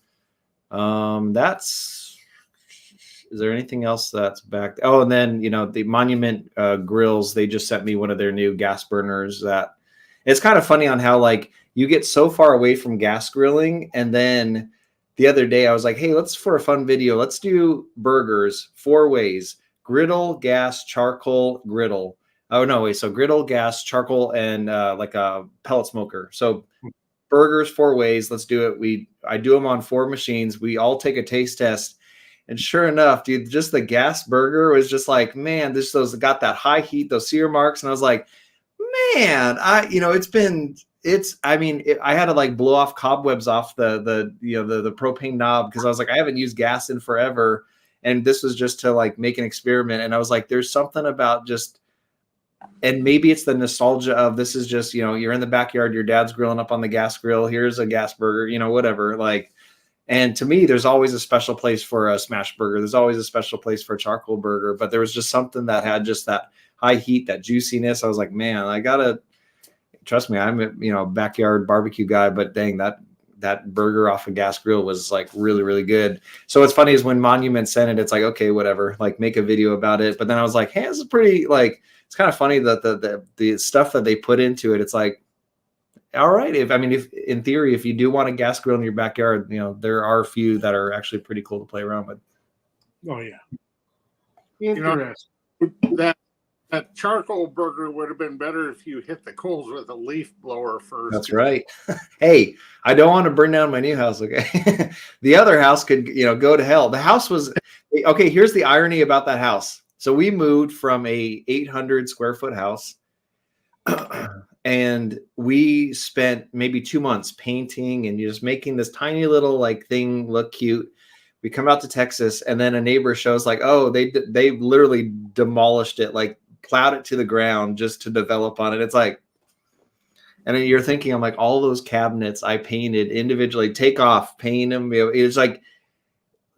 Speaker 2: Is there anything else that's back? Oh, and then, the Monument grills, they just sent me one of their new gas burners. That it's kind of funny on how, like, you get so far away from gas grilling. And then the other day I was like, hey, for a fun video, let's do burgers 4 ways: griddle, gas, charcoal, griddle. Oh, no, wait. So griddle, gas, charcoal, and like a pellet smoker. So burgers 4 ways. Let's do it. I do them on 4 machines. We all take a taste test. And sure enough, dude, just the gas burger was just like, man, those got that high heat, those sear marks. And I was like, man, I had to like blow off cobwebs off the propane knob, because I was like, I haven't used gas in forever. And this was just to like make an experiment. And I was like, there's something about just, and maybe it's the nostalgia of, this is just, you're in the backyard, your dad's grilling up on the gas grill. Here's a gas burger, whatever. Like, and to me, there's always a special place for a smash burger. There's always a special place for a charcoal burger. But there was just something that had just that high heat, that juiciness. I was like, man, I gotta, trust me, I'm a backyard barbecue guy, but dang, that burger off a gas grill was like really, really good. So what's funny is when Monument sent it, it's like, okay, whatever, like make a video about it. But then I was like, hey, this is pretty, like, it's kind of funny that the stuff that they put into it, it's like, all right, if in theory, if you do want a gas grill in your backyard, there are a few that are actually pretty cool to play around with.
Speaker 1: Oh yeah. Interesting.
Speaker 3: That charcoal burger would have been better if you hit the coals with a leaf blower first.
Speaker 2: That's right. Hey, I don't want to burn down my new house. Okay. The other house could, go to hell. The house was okay. Here's the irony about that house. So we moved from a 800 square foot house and we spent maybe 2 months painting and just making this tiny little like thing look cute. We come out to Texas, and then a neighbor shows like, oh, they literally demolished it, like plowed it to the ground just to develop on it. It's like, And then you're thinking, I'm like, all those cabinets I painted individually, take off, paint them. It's like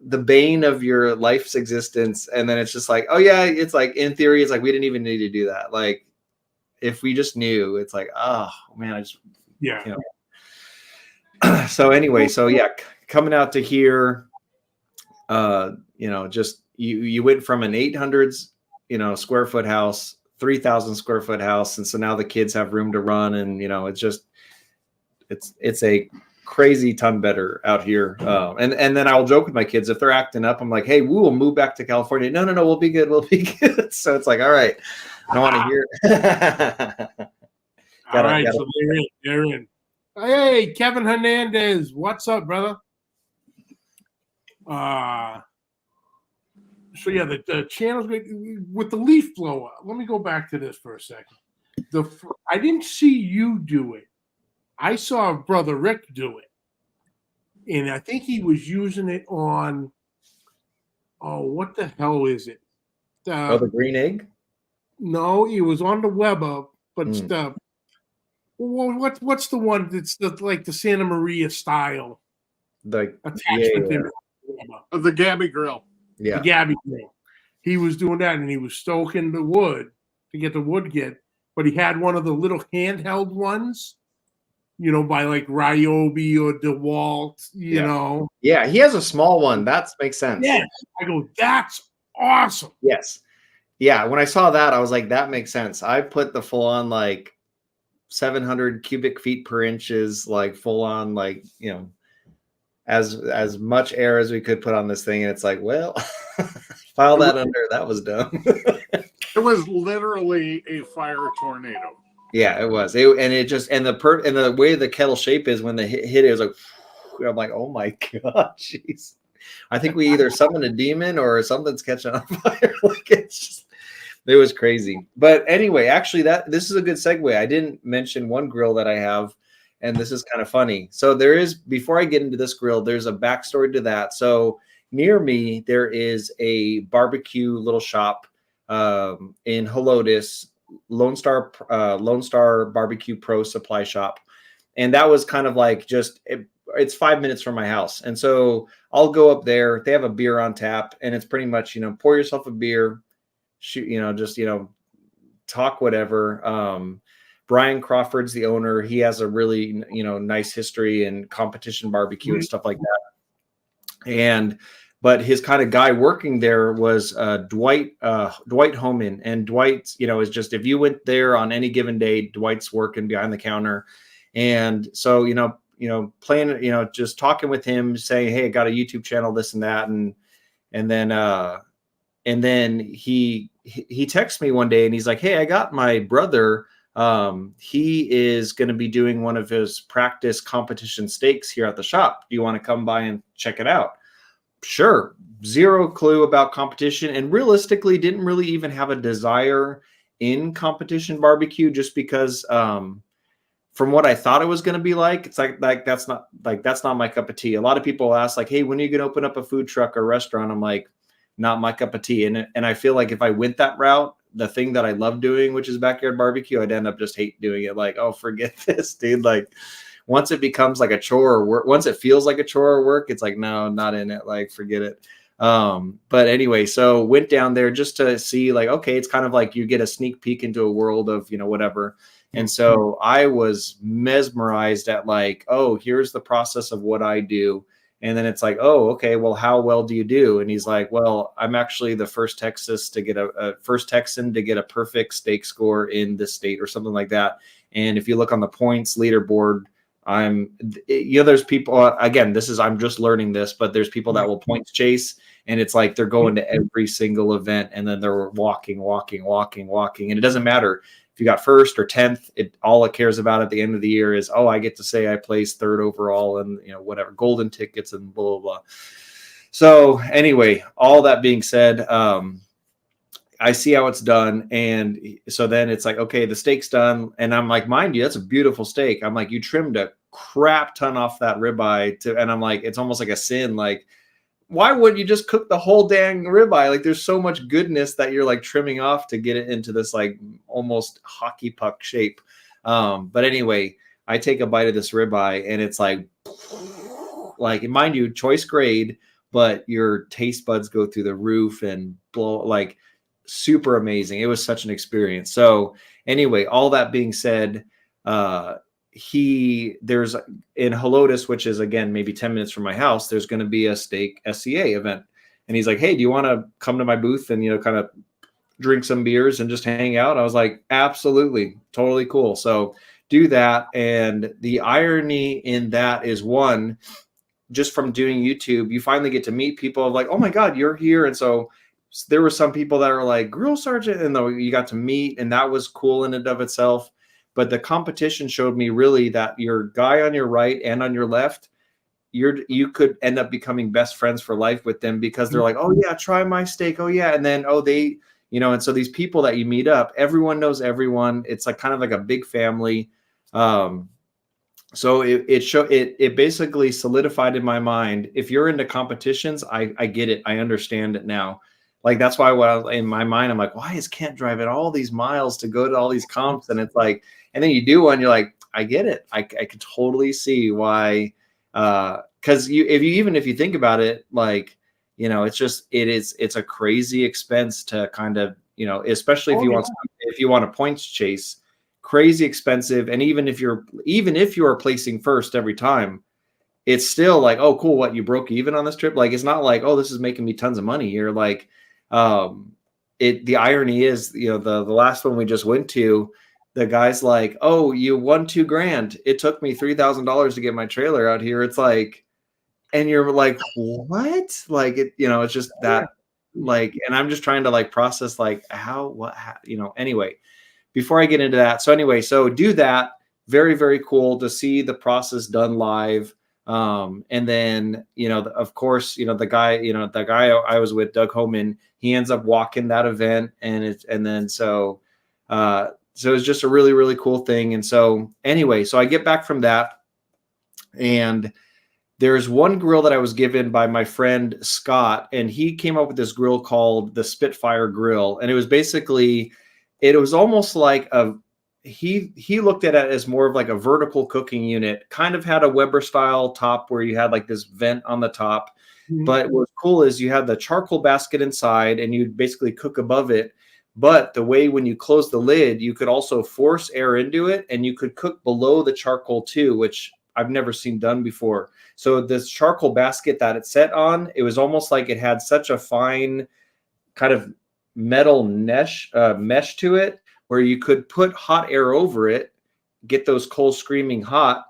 Speaker 2: the bane of your life's existence. And then it's just like, oh yeah, it's like, in theory, it's like, we didn't even need to do that. Like, if we just knew, it's like, oh man, I just,
Speaker 1: Yeah.
Speaker 2: you know. So anyway, so yeah, coming out to here, you know, just you went from an 800s, you know, square foot house, 3,000 square foot house. And so now the kids have room to run, and, you know, it's just, it's a crazy ton better out here. And then I'll joke with my kids, if they're acting up, I'm like, hey, we will move back to California. No, we'll be good. We'll be good. So it's like, all right, I don't want to hear.
Speaker 1: All right, so they're in. Hey, Kevin Hernandez, what's up, brother? So yeah, the channel's great with the leaf blower. Let me go back to this for a second. I didn't see you do it. I saw brother Rick do it, and I think he was using it on. Oh, what the hell is it?
Speaker 2: The green egg?
Speaker 1: No, it was on the Weber, but it's the. Well, what's the one that's like the Santa Maria style?
Speaker 2: The
Speaker 1: Attachment.
Speaker 3: The Gabby grill.
Speaker 2: Yeah.
Speaker 1: The Gabby grill. He was doing that, and he was stoking the wood to get the wood but he had one of the little handheld ones, you know, by like Ryobi or DeWalt, you know.
Speaker 2: Yeah, he has a small one. That makes sense.
Speaker 1: Yes. I go, that's awesome.
Speaker 2: Yes. Yeah, when I saw that, I was like, that makes sense. I put the full on like 700 cubic feet per inches, like full on, like, you know, as much air as we could put on this thing. And it's like, well, file that under. That was dumb.
Speaker 3: It was literally a fire tornado.
Speaker 2: Yeah, it was. And the way the kettle shape is when the hit it was like, I'm like, oh my god, jeez. I think we either summoned a demon or something's catching on fire. Like, it was crazy. But anyway, actually, this is a good segue. I didn't mention one grill that I have, and this is kind of funny. So before I get into this grill, there's a backstory to that. So near me, there is a barbecue little shop in Helotes, Lone Star Barbecue Pro Supply Shop. And that was kind of like it's 5 minutes from my house. And so I'll go up there. They have a beer on tap, and it's pretty much, you know, pour yourself a beer, shoot, you know, just, you know, talk whatever. Brian Crawford's the owner. He has a really, you know, nice history in competition barbecue and stuff like that. But his kind of guy working there was Dwight Homan. And Dwight, you know, is just, if you went there on any given day, Dwight's working behind the counter. And so, you know, playing, you know, just talking with him, saying, hey, I got a YouTube channel, this and that. And then he texts me one day, and he's like, hey, I got my brother. He is going to be doing one of his practice competition steaks here at the shop. Do you want to come by and check it out? Sure. Zero clue about competition, and realistically didn't really even have a desire in competition barbecue, just because from what I thought it was going to be like, it's like that's not my cup of tea. A lot of people ask like, hey, when are you going to open up a food truck or restaurant? I'm like, not my cup of tea. And I feel like if I went that route, the thing that I love doing, which is backyard barbecue, I'd end up just hate doing it. Like, oh, forget this, dude. Like, once it becomes like a chore or work, once it feels like a chore or work, it's like, no, not in it. Like, forget it. But anyway, so went down there just to see, like, okay, it's kind of like you get a sneak peek into a world of, you know, whatever. And so I was mesmerized at like, oh, here's the process of what I do. And then it's like, oh, okay, well, how well do you do? And he's like, well, I'm actually the first Texan to get a perfect steak score in this state or something like that. And if you look on the points leaderboard, there's people, again, I'm just learning this, but there's people that will points chase, and it's like they're going to every single event, and then they're walking. And it doesn't matter if you got first or 10th, all it cares about at the end of the year is, oh, I get to say I placed third overall and, you know, whatever, golden tickets and blah, blah, blah. So anyway, all that being said, I see how it's done. And so then it's like, okay, the steak's done. And I'm like, mind you, that's a beautiful steak. I'm like, you trimmed a crap ton off that ribeye and I'm like, it's almost like a sin. Like, why wouldn't you just cook the whole dang ribeye? Like, there's so much goodness that you're like trimming off to get it into this like almost hockey puck shape. But anyway, I take a bite of this ribeye and it's like mind you, choice grade, but your taste buds go through the roof and blow, like super amazing. It was such an experience. So anyway, all that being said, there's in Helotes, which is again maybe 10 minutes from my house, there's going to be a steak SCA event. And he's like, hey, do you want to come to my booth and, kind of drink some beers and just hang out? I was like, absolutely, totally cool. So do that. And the irony in that is, one, just from doing YouTube, you finally get to meet people of like, oh my God, you're here. And so there were some people that are like, Grill Sergeant, and you got to meet, and that was cool in and of itself. But the competition showed me really that your guy on your right and on your left, you could end up becoming best friends for life with them, because they're like, oh yeah, try my steak. Oh yeah. And then, they, and so these people that you meet up, everyone knows everyone. It's like kind of like a big family. So it basically solidified in my mind, if you're into competitions, I get it. I understand it now. Like, that's why in my mind, I'm like, why is Kent driving all these miles to go to all these comps? And it's like, and then you do one, you're like, I get it. I could totally see why. Because if you think about it, like, it's a crazy expense to kind of, especially if you want a points chase, crazy expensive. And even if you're placing first every time, it's still like, oh, cool, what, you broke even on this trip? Like, it's not like, oh, this is making me tons of money here. Like, the irony is, the last one we just went to, the guy's like, oh, you won $2,000. It took me $3,000 to get my trailer out here. It's like, and you're like, what? Like, it's just that, like, and I'm just trying to like process like anyway, before I get into that. So do that. Very, very cool to see the process done live. And then, of course, the guy I was with, Doug Homan, he ends up walking that event, so it's just a really, really cool thing. And so anyway, so I get back from that, and there's one grill that I was given by my friend Scott, and he came up with this grill called the Spitfire Grill. And it was almost like he looked at it as more of like a vertical cooking unit, kind of had a Weber style top where you had like this vent on the top. Mm-hmm. But what's cool is you had the charcoal basket inside, and you'd basically cook above it. But the way when you close the lid, you could also force air into it, and you could cook below the charcoal too, which I've never seen done before. So this charcoal basket that it set on, it was almost like it had such a fine kind of metal mesh to it, where you could put hot air over it, get those coals screaming hot.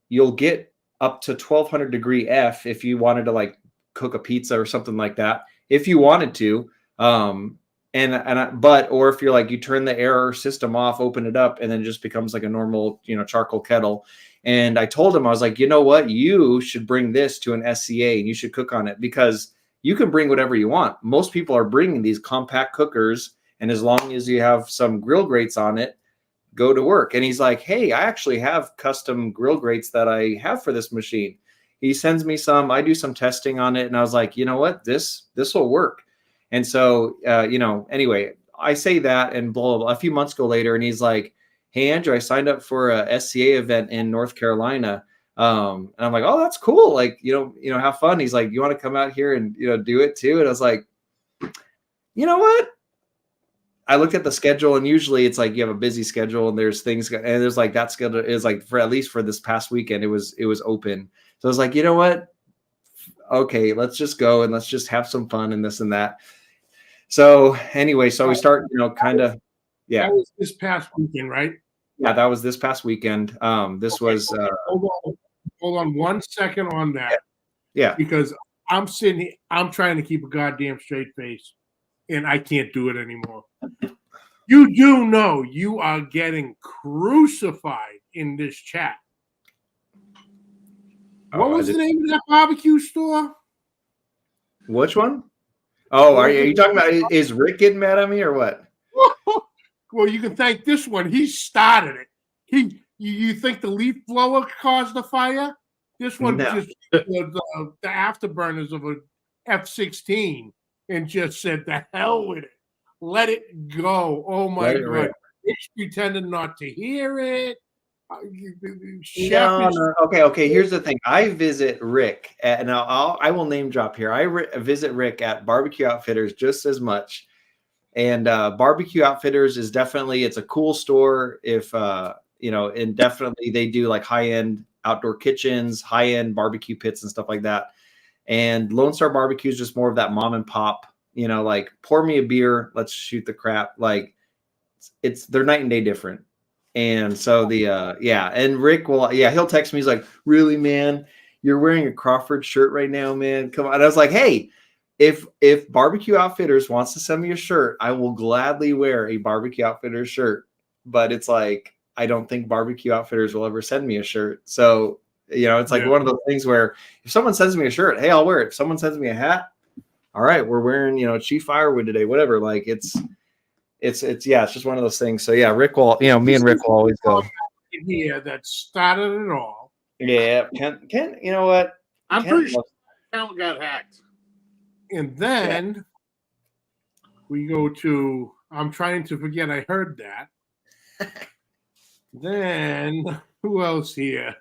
Speaker 2: You'll get up to 1200 degree F if you wanted to like cook a pizza or something like that, if you wanted to. Or if you're like, you turn the air system off, open it up, and then it just becomes like a normal, charcoal kettle. And I told him, I was like, you know what, you should bring this to an SCA and you should cook on it, because you can bring whatever you want. Most people are bringing these compact cookers, and as long as you have some grill grates on it, go to work. And he's like, hey, I actually have custom grill grates that I have for this machine. He sends me some, I do some testing on it. And I was like, you know what, this will work. And so, anyway, I say that, and blah, blah, blah. A few months go later, and he's like, hey, Andrew, I signed up for a SCA event in North Carolina. And I'm like, oh, that's cool. Like, have fun. He's like, you want to come out here and, do it too? And I was like, you know what? I looked at the schedule, and usually it's like you have a busy schedule, and there's things, and there's like that schedule is like, for at least for this past weekend, it was open. So I was like, you know what? Okay, let's just go and let's just have some fun and this and that. So anyway, so we start, kind of, yeah.
Speaker 1: That was this past weekend, right?
Speaker 2: Yeah, that was this past weekend. Hold
Speaker 1: on 1 second on that.
Speaker 2: Yeah.
Speaker 1: Because I'm sitting here, I'm trying to keep a goddamn straight face, and I can't do it anymore. You do know you are getting crucified in this chat. What was the name of that barbecue store?
Speaker 2: Which one? Oh, are you talking about, is Rick getting mad at me or what?
Speaker 1: Well, you can thank this one. He started it. You think the leaf blower caused the fire? This one just the afterburners of an F-16 and just said, the hell with it. Let it go. Oh, my God. He's pretending not to hear it. Chef
Speaker 2: No,
Speaker 1: is
Speaker 2: no. Okay. Here's the thing. I visit Rick, and I will name drop here. I visit Rick at Barbecue Outfitters just as much. And Barbecue Outfitters is definitely, it's a cool store. If and definitely they do like high-end outdoor kitchens, high-end barbecue pits and stuff like that. And Lone Star Barbecue is just more of that mom and pop, like pour me a beer, let's shoot the crap. Like they're night and day different. And so and Rick he'll text me. He's like, really, man, you're wearing a Crawford shirt right now, man. Come on. And I was like, hey, if Barbecue Outfitters wants to send me a shirt, I will gladly wear a Barbecue Outfitters shirt. But it's like, I don't think Barbecue Outfitters will ever send me a shirt. So, it's like one of those things where if someone sends me a shirt, hey, I'll wear it. If someone sends me a hat, all right, we're wearing, Chief Firewood today, whatever. Like it's just one of those things. So yeah, Rick will, me and Rick will always go.
Speaker 1: here that started it all.
Speaker 2: Yeah, Ken, you know what?
Speaker 3: I'm pretty sure the account got hacked.
Speaker 1: And then we go to, I'm trying to forget I heard that. Then who else here?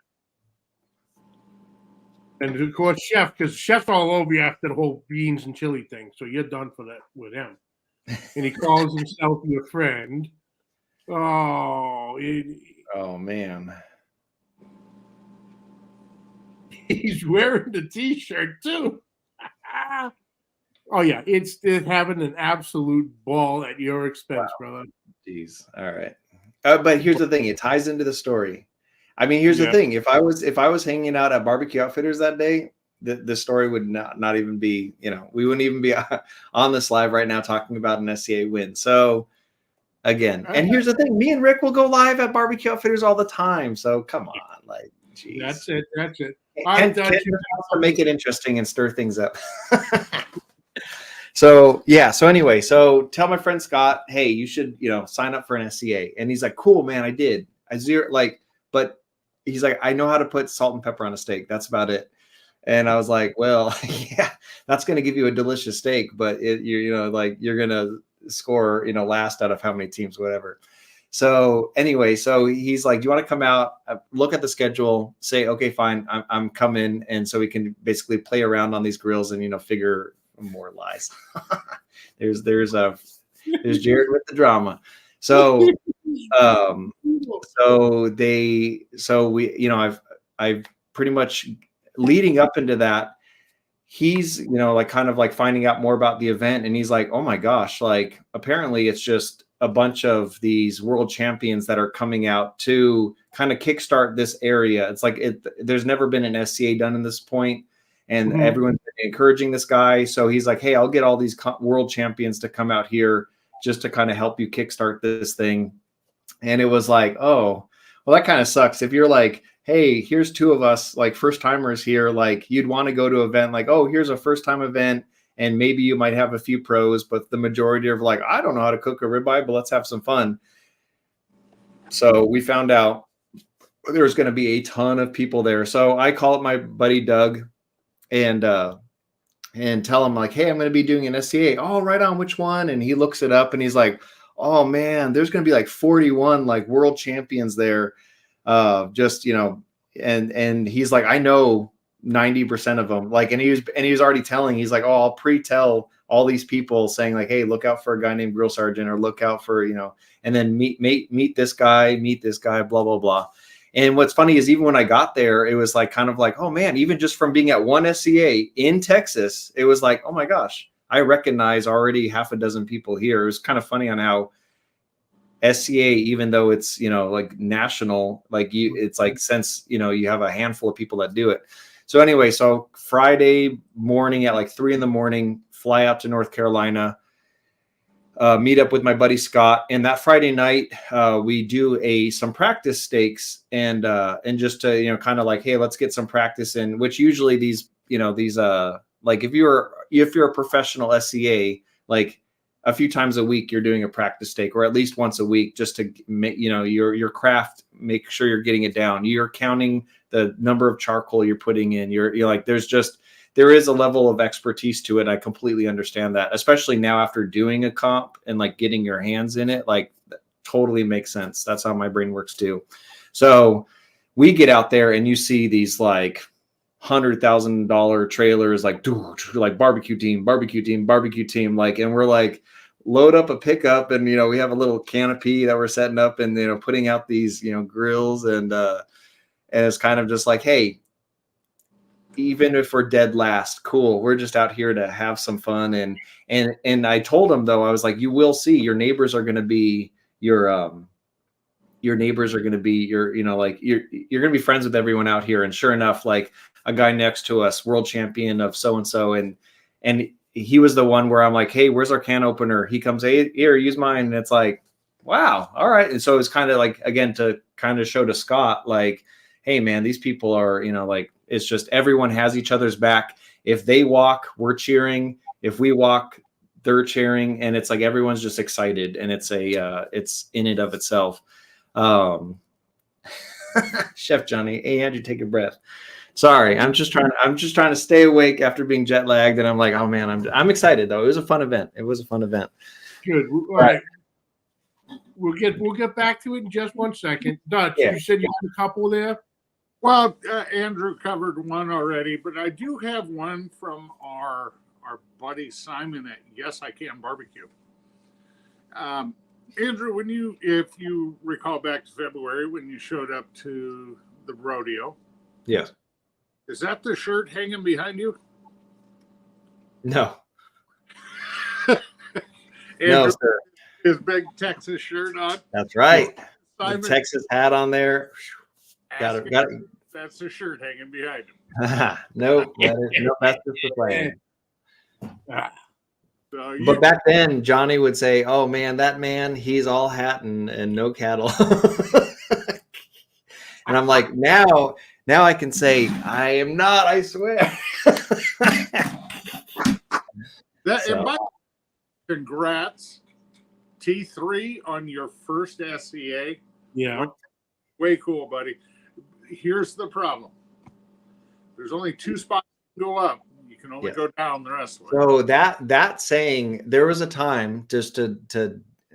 Speaker 1: And of course, Chef, because Chef's all over you after the whole beans and chili thing. So you're done for that with him. And he calls himself your friend. Oh
Speaker 2: man.
Speaker 1: He's wearing the t-shirt too. Oh yeah, they're having an absolute ball at your expense, brother.
Speaker 2: Jeez. All right. But here's the thing, it ties into the story. I mean, here's the thing. If I was hanging out at Barbecue Outfitters that day, the story would not even be, we wouldn't even be on this live right now talking about an SCA win. So again, and here's the thing, me and Rick will go live at Barbecue Outfitters all the time. So come on, like, geez.
Speaker 1: That's it.
Speaker 2: Can make it interesting and stir things up. So anyway, so tell my friend Scott, hey, you should, sign up for an SCA. And he's like, cool, man, I did. But he's like, I know how to put salt and pepper on a steak. That's about it. And I was like, well, yeah, that's going to give you a delicious steak, but you're going to score, last out of how many teams, whatever. So anyway, so he's like, do you want to come out, look at the schedule, say, okay, fine, I'm coming. And so we can basically play around on these grills and, figure more lies. there's Jared with the drama. So, I've pretty much leading up into that, he's, kind of like finding out more about the event. And he's like, oh my gosh, like apparently it's just a bunch of these world champions that are coming out to kind of kickstart this area. It's like there's never been an SCA done in this point, and everyone's been encouraging this guy. So he's like, hey, I'll get all these world champions to come out here just to kind of help you kickstart this thing. And it was like, oh, well, that kind of sucks. If you're like, hey, here's two of us, like first timers here, like you'd want to go to an event like, oh, here's a first time event. And maybe you might have a few pros, but the majority are like, I don't know how to cook a ribeye, but let's have some fun. So we found out there was going to be a ton of people there. So I called my buddy Doug and tell him like, hey, I'm going to be doing an SCA. Oh, right on. Which one? And he looks it up and he's like, oh man, there's going to be like 41 like world champions there. And he's like, I know 90% of them, like, and he was already telling, he's like, oh, I'll pre-tell all these people saying like, hey, look out for a guy named Grill Sergeant, or look out for, and then meet this guy, blah, blah, blah. And what's funny is even when I got there, it was like, kind of like, oh man, even just from being at one SCA in Texas, it was like, oh my gosh, I recognize already half a dozen people here. It was kind of funny on how SCA, even though it's, like national, like it's like, since, you have a handful of people that do it. So anyway, so Friday morning at like 3 a.m, fly out to North Carolina, meet up with my buddy Scott. And that Friday night, we do some practice steaks and just to, kind of like, hey, let's get some practice in, which usually these like if you're a professional SCA, like a few times a week, you're doing a practice steak, or at least once a week, just to make, your craft, make sure you're getting it down. You're counting the number of charcoal you're putting in. You're like, there is a level of expertise to it. I completely understand that, especially now after doing a comp and like getting your hands in it. Like totally makes sense. That's how my brain works too. So we get out there and you see these like $100,000 trailers, like barbecue team, like, and we're like, load up a pickup, and we have a little canopy that we're setting up, and putting out these grills, and it's kind of just like, hey, even if we're dead last, cool, we're just out here to have some fun. And I told him, though, I was like, you will see your neighbors are going to be your neighbors are going to be your, like you're going to be friends with everyone out here. And sure enough, like a guy next to us, world champion of so-and-so, and he was the one where I'm like, hey, where's our can opener? He comes, hey, here, use mine. And it's like, wow, all right. And so it's kind of like, again, to kind of show to Scott, like, hey, man, these people are, like, it's just everyone has each other's back. If they walk, we're cheering. If we walk, they're cheering. And it's like everyone's just excited. And it's it's in and of itself. Chef Johnny, hey, how'd you take a breath? Sorry, I'm just trying to stay awake after being jet lagged, and I'm like, oh man, I'm excited though. It was a fun event.
Speaker 1: Good. All right. We'll get back to it in just one second. Dutch,
Speaker 2: Yeah.
Speaker 1: You said you had a couple there.
Speaker 3: Well, Andrew covered one already, but I do have one from our buddy Simon at Yes I Can Barbecue. Andrew, if you recall back to February when you showed up to the rodeo.
Speaker 2: Yes.
Speaker 3: Is that the shirt hanging behind you?
Speaker 2: No.
Speaker 3: Andrew,
Speaker 2: No, sir.
Speaker 3: His big Texas shirt on.
Speaker 2: That's right.
Speaker 3: Simon,
Speaker 2: The Texas hat on there. Got it.
Speaker 3: That's the shirt hanging behind him.
Speaker 2: Nope. That's just the plan.
Speaker 3: So
Speaker 2: But back then, Johnny would say, oh man, that man, he's all hat and no cattle. And I'm like, now I can say, I am not, I swear.
Speaker 3: Congrats, T3 on your first SCA.
Speaker 1: Yeah.
Speaker 3: Way cool, buddy. Here's the problem. There's only 2 spots to go up. You can only go down the rest of it.
Speaker 2: So that saying, there was a time, just to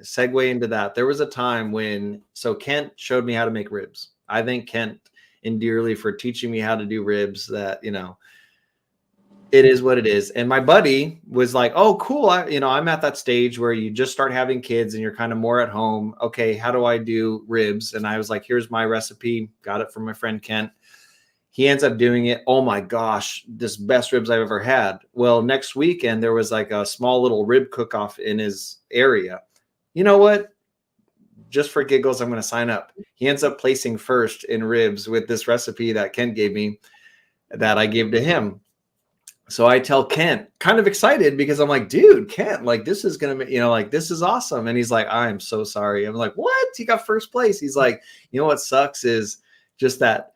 Speaker 2: segue into that, there was a time when, so Kent showed me how to make ribs. I thank Kent endearly for teaching me how to do ribs. That, it is what it is. And my buddy was like, oh, cool. I'm at that stage where you just start having kids and you're kind of more at home. Okay, how do I do ribs? And I was like, here's my recipe. Got it from my friend Kent. He ends up doing it. Oh my gosh, this best ribs I've ever had. Well, next weekend, there was like a small little rib cook-off in his area. You know what? Just for giggles, I'm going to sign up. He ends up placing first in ribs with this recipe that Kent gave me that I gave to him. So I tell Kent, kind of excited, because I'm like, dude, Kent, like, this is going to be, like, this is awesome. And he's like, I'm so sorry. I'm like, what? He got first place. He's like, what sucks is just that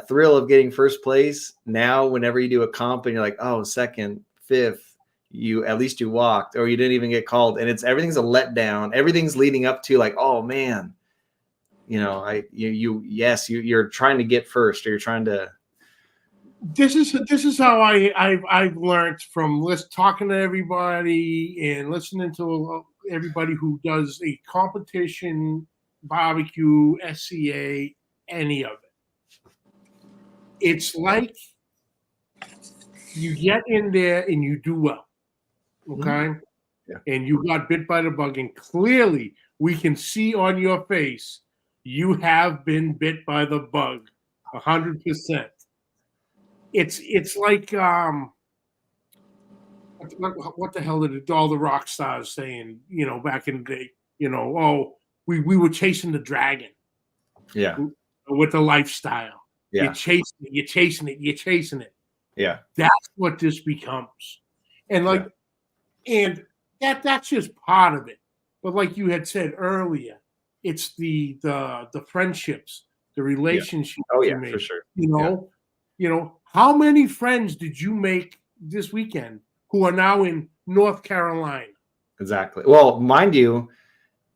Speaker 2: thrill of getting first place. Now, whenever you do a comp and you're like, oh, second, fifth, at least you walked, or you didn't even get called. And everything's a letdown. Everything's leading up to like, oh man, you're trying to get first, or you're trying to.
Speaker 1: This is how I've learned from talking to everybody and listening to everybody who does a competition, barbecue, SCA, any of it. It's like you get in there and you do well, okay?
Speaker 2: Yeah.
Speaker 1: And you got bit by the bug, and clearly we can see on your face you have been bit by the bug, 100%. It's like what the hell did all the rock stars saying? Back in the day, oh, we were chasing the dragon.
Speaker 2: Yeah.
Speaker 1: With the lifestyle.
Speaker 2: Yeah.
Speaker 1: You're chasing it.
Speaker 2: Yeah.
Speaker 1: That's what this becomes. And and that's just part of it. But like you had said earlier, it's the friendships, the relationships.
Speaker 2: Yeah. Oh
Speaker 1: you
Speaker 2: yeah,
Speaker 1: make.
Speaker 2: for sure.
Speaker 1: How many friends did you make this weekend who are now in North Carolina?
Speaker 2: Exactly. Well, mind you,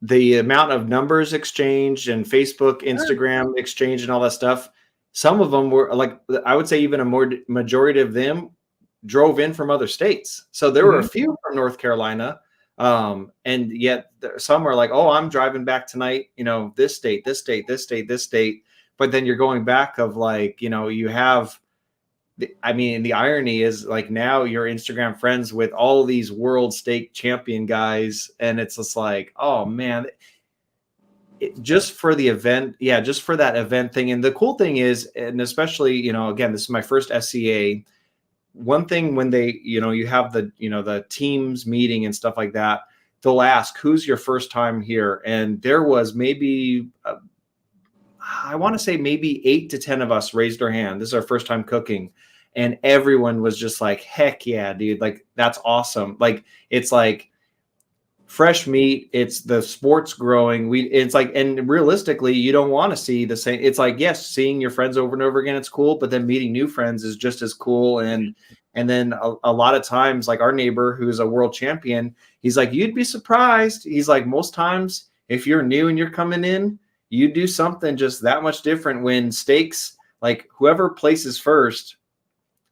Speaker 2: the amount of numbers exchanged and Facebook, Instagram exchange and all that stuff, some of them were like, I would say even a majority of them drove in from other states. So there were a few from North Carolina, And yet some are like, oh, I'm driving back tonight, this state, this state, this state, this state. But then you're going back of like, you have, I mean, the irony is like now you're Instagram friends with all these world steak champion guys. And it's just like, oh man, just for the event. Yeah. Just for that event thing. And the cool thing is, and especially, again, this is my first SCA. One thing when they, you have the teams meeting and stuff like that, they'll ask, who's your first time here? And there was maybe, I want to say maybe 8 to 10 of us raised our hand. This is our first time cooking. And everyone was just like, heck yeah, dude. Like, that's awesome. Like, it's like fresh meat. It's the sports growing. It's like, and realistically, you don't want to see the same. It's like, yes, seeing your friends over and over again, it's cool. But then meeting new friends is just as cool. And then a lot of times, like our neighbor who's a world champion, he's like, you'd be surprised. He's like, most times if you're new and you're coming in, you do something just that much different. When steaks, like whoever places first,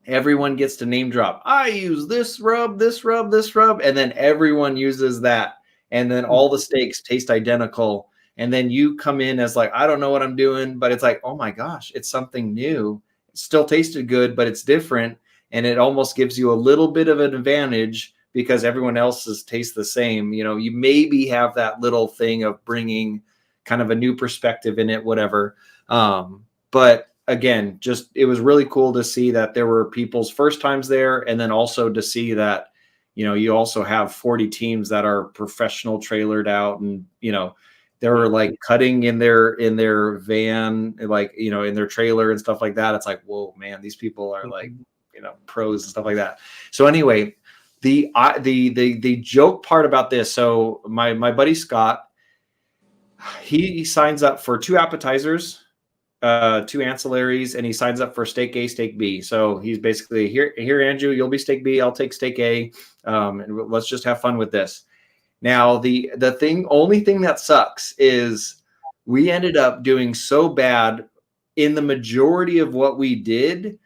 Speaker 2: everyone gets to name drop. I use this rub, this rub, this rub. And then everyone uses that. And then all the steaks taste identical. And then you come in as like, I don't know what I'm doing, but it's like, oh my gosh, it's something new. It still tasted good, but it's different. And it almost gives you a little bit of an advantage because everyone else's taste the same. You maybe have that little thing of bringing kind of a new perspective in it, whatever. But again, just it was really cool to see that there were people's first times there, and then also to see that you also have 40 teams that are professional trailered out, and they were like cutting in their van, like in their trailer and stuff like that. It's like, whoa, man, these people are like pros and stuff like that. So anyway, the joke part about this. So my buddy Scott, he signs up for 2 appetizers, 2 ancillaries, and he signs up for steak A, steak B. So he's basically here, Andrew, you'll be steak B, I'll take steak A. And let's just have fun with this. Now, the only thing that sucks is we ended up doing so bad in the majority of what we did,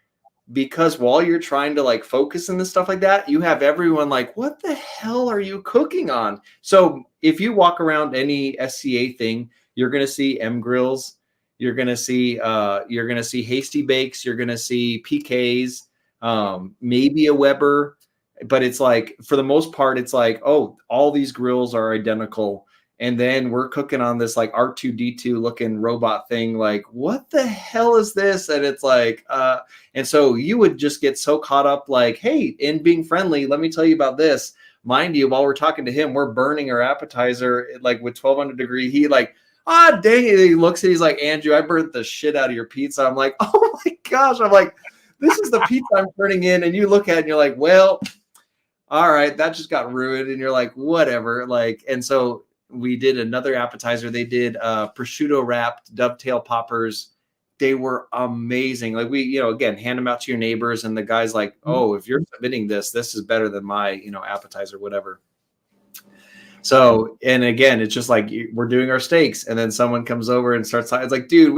Speaker 2: because while you're trying to like focus and this stuff like that, you have everyone like, what the hell are you cooking on? So if you walk around any SCA thing, you're going to see M grills. You're going to see hasty bakes. You're going to see PKs, maybe a Weber, but it's like, for the most part, it's like, oh, all these grills are identical. And then we're cooking on this like R2D2 looking robot thing. Like, what the hell is this? And it's like, and so you would just get so caught up like, hey, in being friendly, let me tell you about this. Mind you, while we're talking to him, we're burning our appetizer like with 1200 degree heat. Like, dang it. He looks at, he's like, Andrew, I burnt the shit out of your pizza. I'm like, oh my gosh. I'm like, this is the pizza I'm turning in. And you look at it and you're like, well, all right, that just got ruined. And you're like, whatever. Like, and so we did another appetizer. They did prosciutto wrapped dovetail poppers. They were amazing. Like we, again, hand them out to your neighbors, and the guy's like, oh, if you're submitting this is better than my, appetizer, whatever. So, and again, it's just like we're doing our steaks, and then someone comes over and starts. It's like, dude,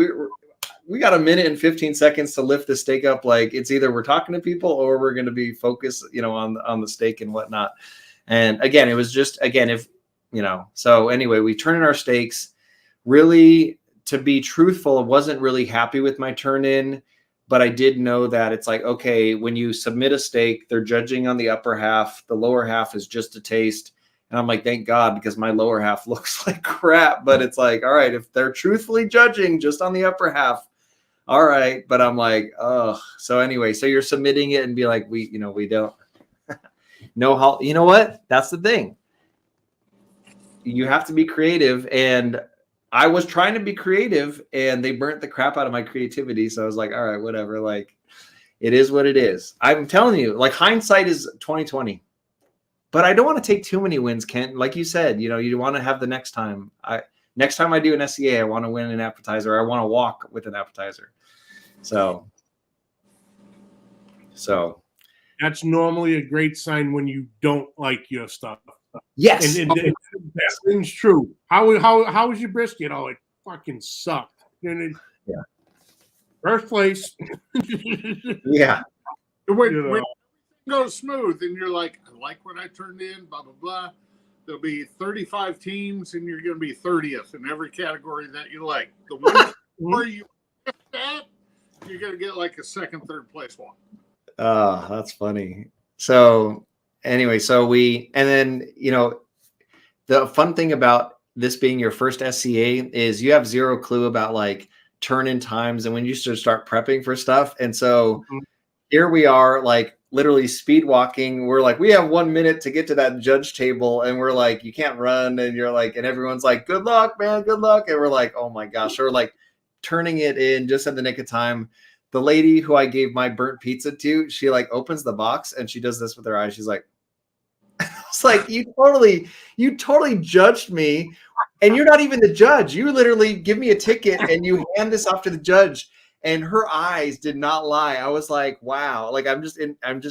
Speaker 2: we got a minute and 15 seconds to lift the steak up. Like, it's either we're talking to people or we're going to be focused, on the steak and whatnot. And again, it was just, again, so anyway, we turn in our steaks. Really, to be truthful, I wasn't really happy with my turn in, but I did know that it's like, okay, when you submit a steak, they're judging on the upper half. The lower half is just a taste. And I'm like, thank God, because my lower half looks like crap. But it's like, all right, if they're truthfully judging just on the upper half, all right. But I'm like, oh, so anyway, so you're submitting it and be like, we don't know how, you know what? That's the thing. You have to be creative. And I was trying to be creative, and they burnt the crap out of my creativity. So I was like, all right, whatever. Like, it is what it is. I'm telling you, like, hindsight is 2020. But I don't want to take too many wins, Kent. Like you said, you want to have the next time. Next time I do an SCA, I want to win an appetizer. I want to walk with an appetizer. So
Speaker 1: that's normally a great sign when you don't like your stuff.
Speaker 2: Yes,
Speaker 1: and that thing's true. How was your brisket? Oh, it fucking sucked. Yeah. First place.
Speaker 2: Yeah.
Speaker 3: When goes smooth and you're like, I like what I turned in, blah blah blah. There'll be 35 teams, and you're going to be 30th in every category that you like. The one where you get that, you're going to get like a second, third place one.
Speaker 2: That's funny. So anyway, and then, the fun thing about this being your first SCA is you have zero clue about like turn-in times and when you should start prepping for stuff. And so here we are, like literally speed walking. We're like, we have 1 minute to get to that judge table, and we're like, you can't run, and you're like, and everyone's like, good luck, man, good luck. And we're like, oh my gosh, we're like turning it in just at the nick of time. The lady who I gave my burnt pizza to, she like opens the box and she does this with her eyes. She's like, it's like, you totally judged me, and you're not even the judge. You literally give me a ticket and you hand this off to the judge. And her eyes did not lie. I was like, wow. Like I'm just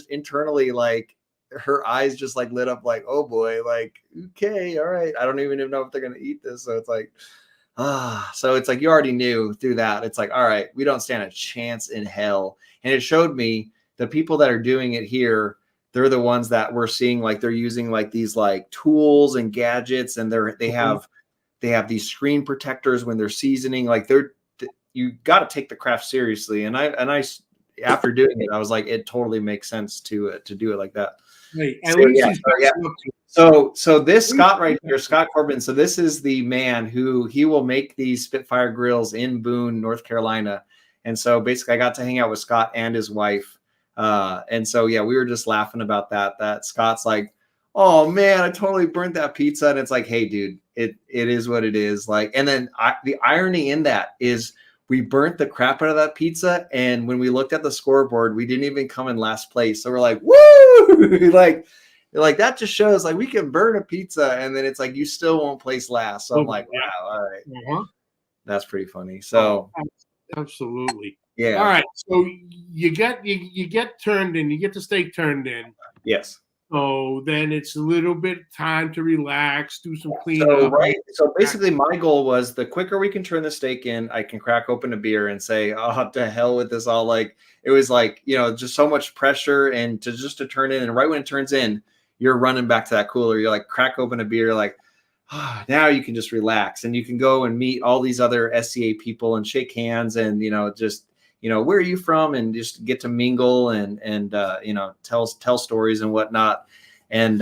Speaker 2: internally like, her eyes just like lit up like, oh boy, like, okay, all right. I don't even know if they're gonna eat this. So it's like, so it's like you already knew through that. It's like, all right, we don't stand a chance in hell. And it showed me the people that are doing it here, they're the ones that we're seeing like they're using like these like tools and gadgets, and they have these screen protectors when they're seasoning. Like you got to take the craft seriously. And I after doing it, I was like, it totally makes sense to do it like that.
Speaker 1: Right.
Speaker 2: So this Scott right here, Scott Corbin. So this is the man he will make these Spitfire grills in Boone, North Carolina. And so basically I got to hang out with Scott and his wife. And so, yeah, we were just laughing about that Scott's like, oh man, I totally burnt that pizza. And it's like, hey dude, it is what it is. Like, and then the irony in that is we burnt the crap out of that pizza. And when we looked at the scoreboard, we didn't even come in last place. So we're like, woo! like that just shows like we can burn a pizza, and then it's like you still won't place last. So I'm like, wow, all right. That's pretty funny. So
Speaker 1: absolutely.
Speaker 2: Yeah.
Speaker 1: All right. So you get turned in, you get the steak turned in.
Speaker 2: Yes.
Speaker 1: So then it's a little bit time to relax, do some cleanup.
Speaker 2: So, right. So basically my goal was the quicker we can turn the steak in, I can crack open a beer and say, oh, to hell with this all. Like, it was like, just so much pressure, and to turn in, and right when it turns in, you're running back to that cooler. You're like, crack open a beer, like, now you can just relax, and you can go and meet all these other SCA people and shake hands, and, just, where are you from, and just get to mingle and tell stories and whatnot. And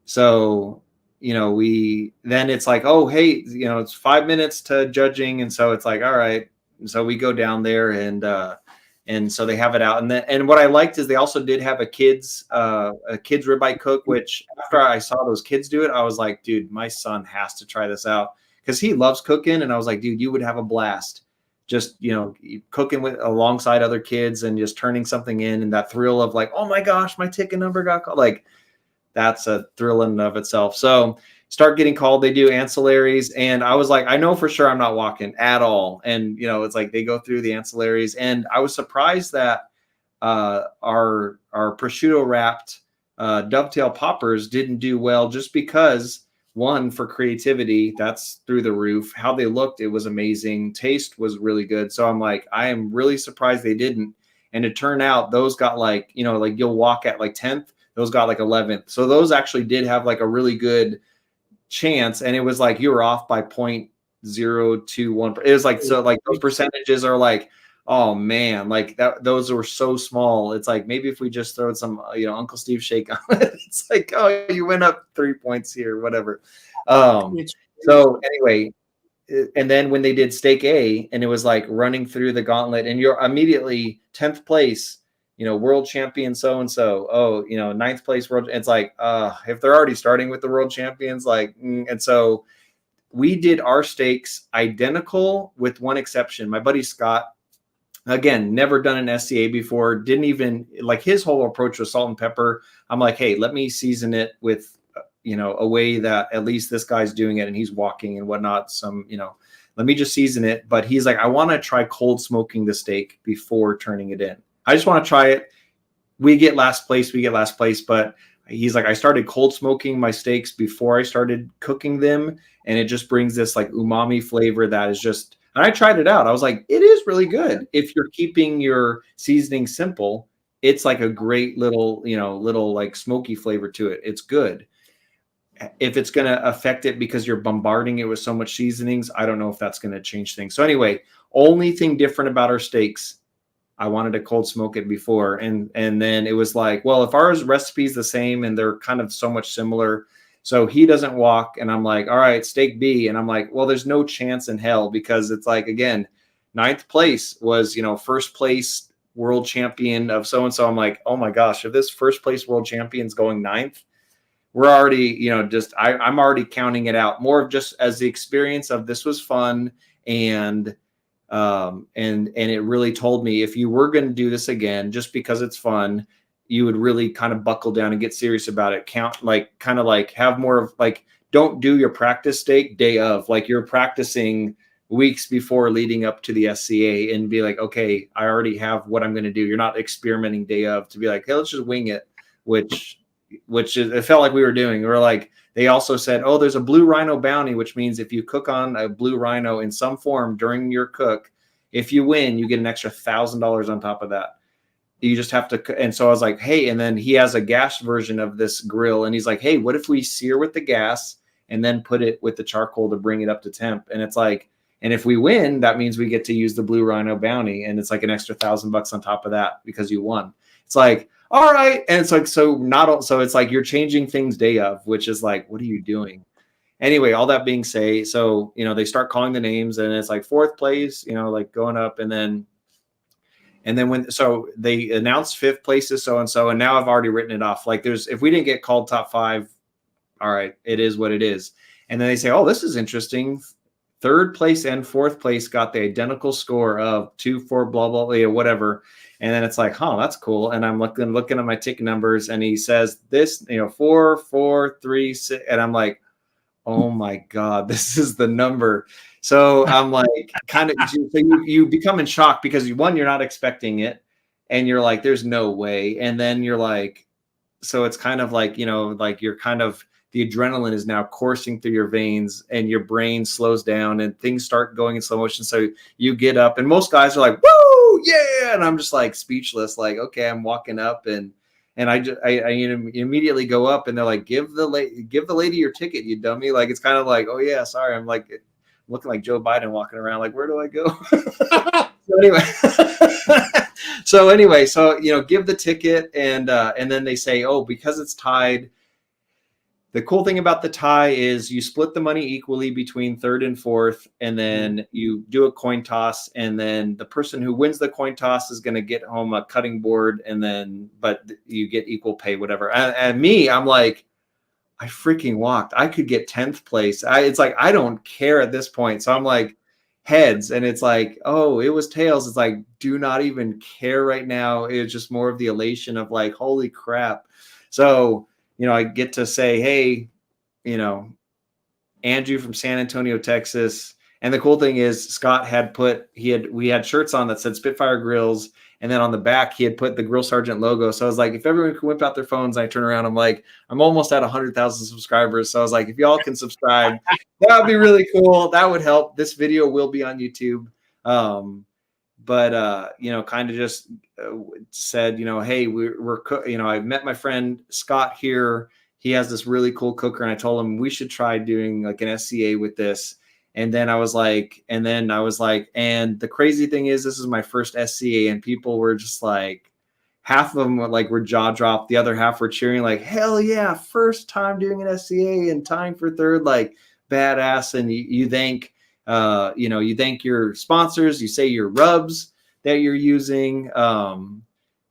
Speaker 2: so, then it's like, oh, hey, it's 5 minutes to judging. And so it's like, all right. And so we go down there, and so they have it out. And what I liked is they also did have a kids ribeye cook, which after I saw those kids do it, I was like, dude, my son has to try this out, because he loves cooking. And I was like, dude, you would have a blast just, cooking alongside other kids and just turning something in, and that thrill of like, oh my gosh, my ticket number got called. Like, that's a thrill in and of itself. So start getting called. They do ancillaries. And I was like, I know for sure I'm not walking at all. And, it's like they go through the ancillaries. And I was surprised that our prosciutto wrapped dovetail poppers didn't do well, just because, one, for creativity, that's through the roof. How they looked, it was amazing. Taste was really good. So I'm like, I am really surprised they didn't. And it turned out those got like, like you'll walk at like 10th. Those got like 11th. So those actually did have like a really good chance. And it was like you were off by 0.021. It was like, so like those percentages are like, oh man, like that, those were so small. It's like, maybe if we just throw some, Uncle Steve shake on it, it's like, oh, you went up 3 points here, whatever. So anyway, and then when they did steak A, and it was like running through the gauntlet, and you're immediately 10th place, world champion so-and-so, oh, 9th place world. It's like, if they're already starting with the world champions, like, and so we did our steaks identical with one exception. My buddy Scott, again, never done an SCA before, didn't even, like, his whole approach was salt and pepper. I'm like, hey, let me season it with, a way that at least this guy's doing it and he's walking and whatnot. Some, let me just season it. But he's like, I want to try cold smoking the steak before turning it in. I just want to try it. We get last place. But he's like, I started cold smoking my steaks before I started cooking them. And it just brings this like umami flavor that is just, and I tried it out. I was like, it is really good. If you're keeping your seasoning simple, it's like a great little like smoky flavor to it. It's good. if it's going to affect it because you're bombarding it with so much seasonings, I don't know if that's going to change things. So anyway, only thing different about our steaks, I wanted to cold smoke it before. And then it was like, well, if our recipe's the same and they're kind of so much similar, so he doesn't walk, and I'm like, all right, steak B. And I'm like, well, there's no chance in hell, because it's like, again, 9th place was, first place world champion of so-and-so. I'm like, oh my gosh, if this first place world champion's going 9th, we're already, I'm already counting it out more of just as the experience of this was fun. And it really told me, if you were going to do this again, just because it's fun, you would really kind of buckle down and get serious about it. Have more of like, don't do your practice steak day of, like you're practicing weeks before leading up to the SCA, and be like, okay, I already have what I'm going to do. You're not experimenting day of to be like, hey, let's just wing it, which is, it felt like we were doing. We were like, they also said, oh, there's a blue rhino bounty, which means if you cook on a blue rhino in some form during your cook, if you win, you get an extra $1,000 on top of that. You just have to. And so I was like, hey, and then he has a gas version of this grill. And he's like, hey, what if we sear with the gas and then put it with the charcoal to bring it up to temp? And it's like, and if we win, that means we get to use the blue rhino bounty. And it's like an extra $1,000 on top of that because you won. It's like, all right. And it's like, so it's like you're changing things day of, which is like, what are you doing? Anyway, all that being said, so, they start calling the names, and it's like 4th place, like going up. And then so they announced 5th place is so-and-so. And now I've already written it off. Like if we didn't get called top 5, all right, it is what it is. And then they say, oh, this is interesting. 3rd place and 4th place got the identical score of 2, 4, blah, blah, blah, whatever. And then it's like, huh, that's cool. And I'm looking at my ticket numbers, and he says this, 4, 4, 3, 6. And I'm like, oh my God, this is the number. So I'm like, kind of, so you become in shock because you're not expecting it, and you're like, there's no way. And then you're like, so it's kind of like, like you're kind of, the adrenaline is now coursing through your veins, and your brain slows down and things start going in slow motion. So you get up, and most guys are like, woo, yeah. And I'm just like speechless, like, okay, I'm walking up, and I immediately go up, and they're like, give the lady your ticket, you dummy. Like, it's kind of like, oh yeah, sorry. I'm like looking like Joe Biden walking around, like, where do I go? So anyway, give the ticket, and then they say, oh, because it's tied. The cool thing about the tie is you split the money equally between 3rd and 4th, and then you do a coin toss, and then the person who wins the coin toss is going to get home a cutting board, but you get equal pay, whatever. And me, I'm like, I freaking walked. I could get 10th place. It's like, I don't care at this point. So I'm like, heads, and it's like, oh, it was tails. It's like, do not even care right now. It's just more of the elation of like, holy crap. So I get to say, hey, Andrew from San Antonio, Texas. And the cool thing is Scott we had shirts on that said Spitfire Grills. And then on the back, he had put the Grill Sergeant logo. So I was like, if everyone could whip out their phones, I turn around, I'm like, I'm almost at 100,000 subscribers. So I was like, if y'all can subscribe, that would be really cool. That would help. This video will be on YouTube. But kind of just said, hey, I met my friend Scott here. He has this really cool cooker, and I told him we should try doing like an SCA with this. And then I was like, and the crazy thing is, this is my first SCA, and people were just like, half of them were jaw dropped. The other half were cheering like, hell yeah, first time doing an SCA and tying for 3rd, like badass. And you thank, you thank your sponsors, you say your rubs that you're using.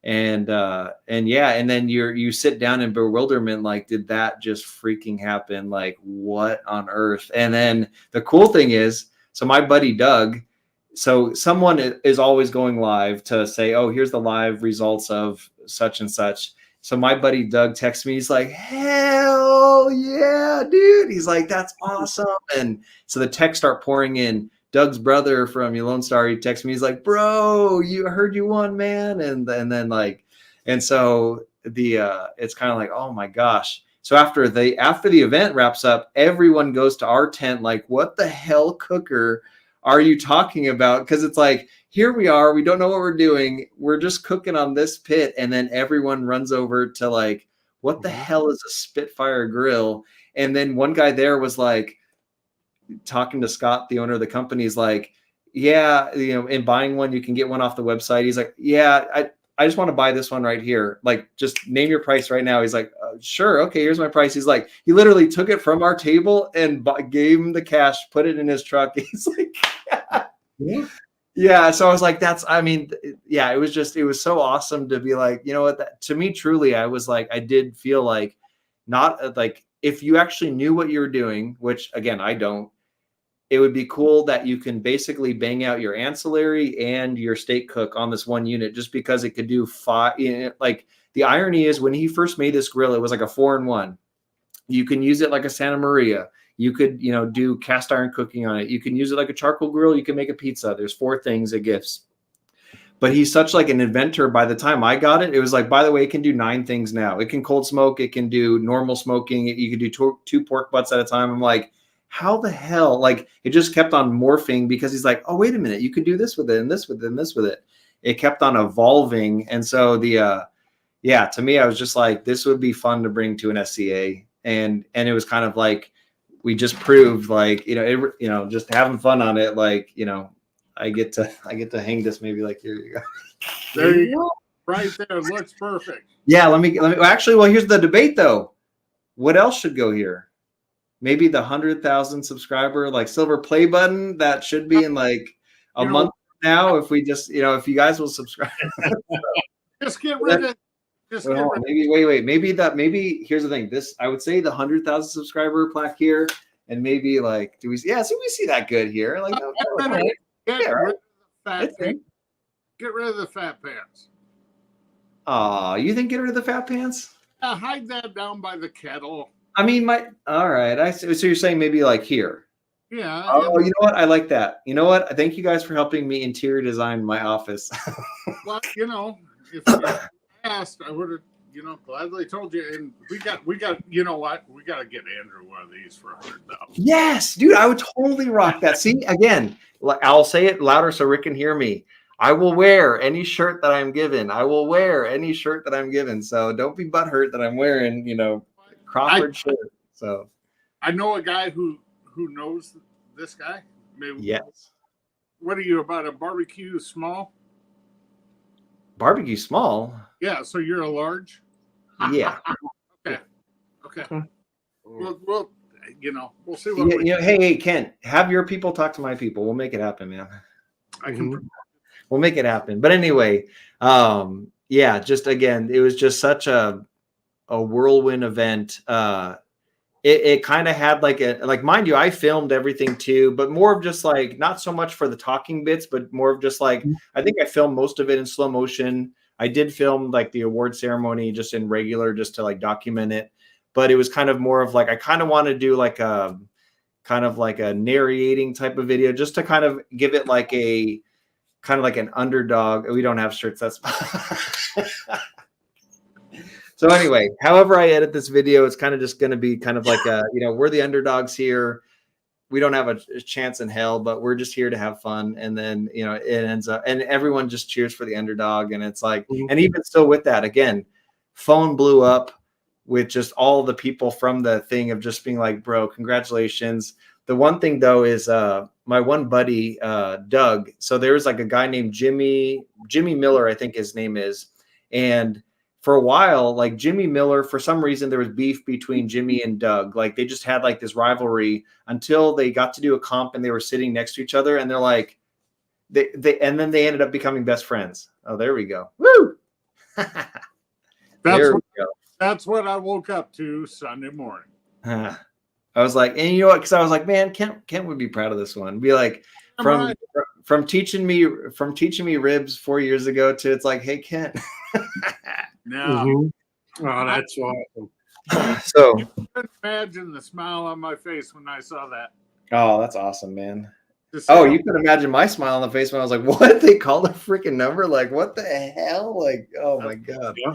Speaker 2: And then you sit down in bewilderment, like, did that just freaking happen? Like, what on earth? And then the cool thing is, so my buddy Doug, so someone is always going live to say, oh, here's the live results of such and such. So my buddy Doug texts me, he's like, hell yeah, dude. He's like, that's awesome. And so the texts start pouring in. Doug's brother from Lone Star, he texts me, he's like, bro, I heard you won, man. And so it's kind of like, oh my gosh. So after the event wraps up, everyone goes to our tent, like, what the hell cooker are you talking about? Because it's like, here we are, we don't know what we're doing, we're just cooking on this pit, and then everyone runs over to like, what the hell is a Spitfire grill? And then one guy there was like talking to Scott, the owner of the company, is like, yeah, you know, in buying one, you can get one off the website. He's like, yeah, I just want to buy this one right here. Like, just name your price right now. He's like, sure. Okay, here's my price. He's like, he literally took it from our table and gave him the cash, put it in his truck. He's like, yeah. So I was like, I mean, yeah, it was so awesome to be like, you know what, to me, truly, I was like, I did feel like not like if you actually knew what you were doing, which again, I don't, it would be cool that you can basically bang out your ancillary and your steak cook on this one unit just because it could do 5. Like the irony is when he first made this grill, it was like a 4-in-1. You can use it like a Santa Maria. You could, you know, do cast iron cooking on it. You can use it like a charcoal grill. You can make a pizza. There's 4 things it gifts. But he's such like an inventor. By the time I got it, it was like, by the way, it can do 9 things now. It can cold smoke. It can do normal smoking. You can do 2 pork butts at a time. I'm like, how the hell? Like it just kept on morphing because he's like, oh, wait a minute, you could do this with it and this with it and this with it. It kept on evolving. And so yeah, to me, I was just like, this would be fun to bring to an SCA. And it was kind of like, we just proved like, just having fun on it. Like, I get to hang this maybe like, here you go.
Speaker 3: There you go. Right there. It looks perfect.
Speaker 2: Yeah. Let me actually, well, here's the debate though. What else should go here? Maybe the 100,000 subscriber, like silver play button that should be in like a month now. If we just, if you guys will subscribe,
Speaker 3: just get rid of.
Speaker 2: Maybe here's the thing. I would say the 100,000 subscriber plaque here, and maybe like, we see that good here. Like,
Speaker 3: Get rid of the fat pants.
Speaker 2: Oh, you think get rid of the fat pants?
Speaker 3: Hide that down by the kettle.
Speaker 2: I mean, all right. So you're saying maybe like here.
Speaker 3: Yeah.
Speaker 2: Oh, you know what? I like that. You know what? Thank you guys for helping me interior design my office.
Speaker 3: Well, if you asked, I would have, gladly told you. And we got, you know what? We got to get Andrew one of these for 100,000.
Speaker 2: Yes, dude, I would totally rock that. See, again, I'll say it louder so Rick can hear me. I will wear any shirt that I'm given. So don't be butthurt that I'm wearing, Crawford shirt. So
Speaker 3: I know a guy who knows this guy. Maybe.
Speaker 2: Yes.
Speaker 3: What are you, about a barbecue small?
Speaker 2: Barbecue small?
Speaker 3: Yeah, so you're a large?
Speaker 2: Yeah.
Speaker 3: Okay. We'll see what
Speaker 2: hey, Ken, have your people talk to my people. We'll make it happen, man. We'll make it happen. But anyway, yeah, just again, it was just such a whirlwind event. It kind of had like mind you, I filmed everything too, but more of just like not so much for the talking bits, but more of just like I think I filmed most of it in slow motion. I did film like the award ceremony just in regular, just to like document it. But it was kind of more of like I kind of want to do like a kind of like a narrating type of video, just to kind of give it like a kind of like an underdog. We don't have shirts. That's so anyway, however I edit this video, it's kind of just going to be kind of like we're the underdogs here. We don't have a chance in hell, but we're just here to have fun. And then, it ends up, and everyone just cheers for the underdog. And it's like, and even still with that, again, phone blew up with just all the people from the thing of just being like, bro, congratulations. The one thing though is my one buddy, Doug. So there's like a guy named Jimmy Miller, I think his name is. And for a while, like Jimmy Miller, for some reason, there was beef between Jimmy and Doug. Like they just had like this rivalry until they got to do a comp and they were sitting next to each other. And they're like, and then they ended up becoming best friends. Oh, there we go. Woo!
Speaker 3: That's what I woke up to Sunday morning.
Speaker 2: I was like, and you know what? Because I was like, man, Kent would be proud of this one. Be like, from teaching me ribs 4 years ago to it's like, hey, Kent.
Speaker 3: No.
Speaker 1: Oh, that's awesome.
Speaker 2: So
Speaker 3: you couldn't imagine the smile on my face when I saw that.
Speaker 2: Oh, that's awesome, man. You can imagine my smile on the face when I was like, what? They called a freaking number? Like, what the hell? Like, oh my God.
Speaker 1: Yeah.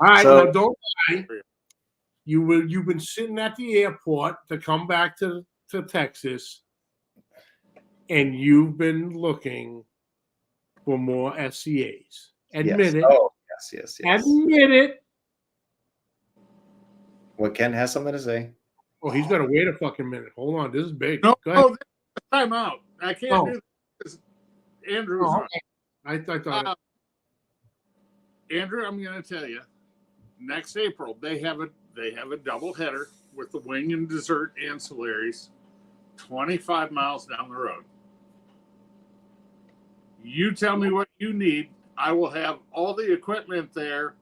Speaker 1: All right, now don't lie. You've been sitting at the airport to come back to Texas, and you've been looking for more SCAs. Admit it.
Speaker 2: Oh, yes.
Speaker 1: Admit it.
Speaker 2: What Ken has something to say.
Speaker 1: Oh, he's got to wait a fucking minute. Hold on. This is big.
Speaker 3: No,
Speaker 1: Go ahead.
Speaker 3: no, time out. I can't
Speaker 1: Oh.
Speaker 3: do this. Andrew's
Speaker 1: Oh,
Speaker 3: on.
Speaker 1: okay. I thought
Speaker 3: Andrew, I'm going to tell you, next April they have a double header with the wing and dessert ancillaries, 25 miles down the road. You tell me what you need. I will have all the equipment there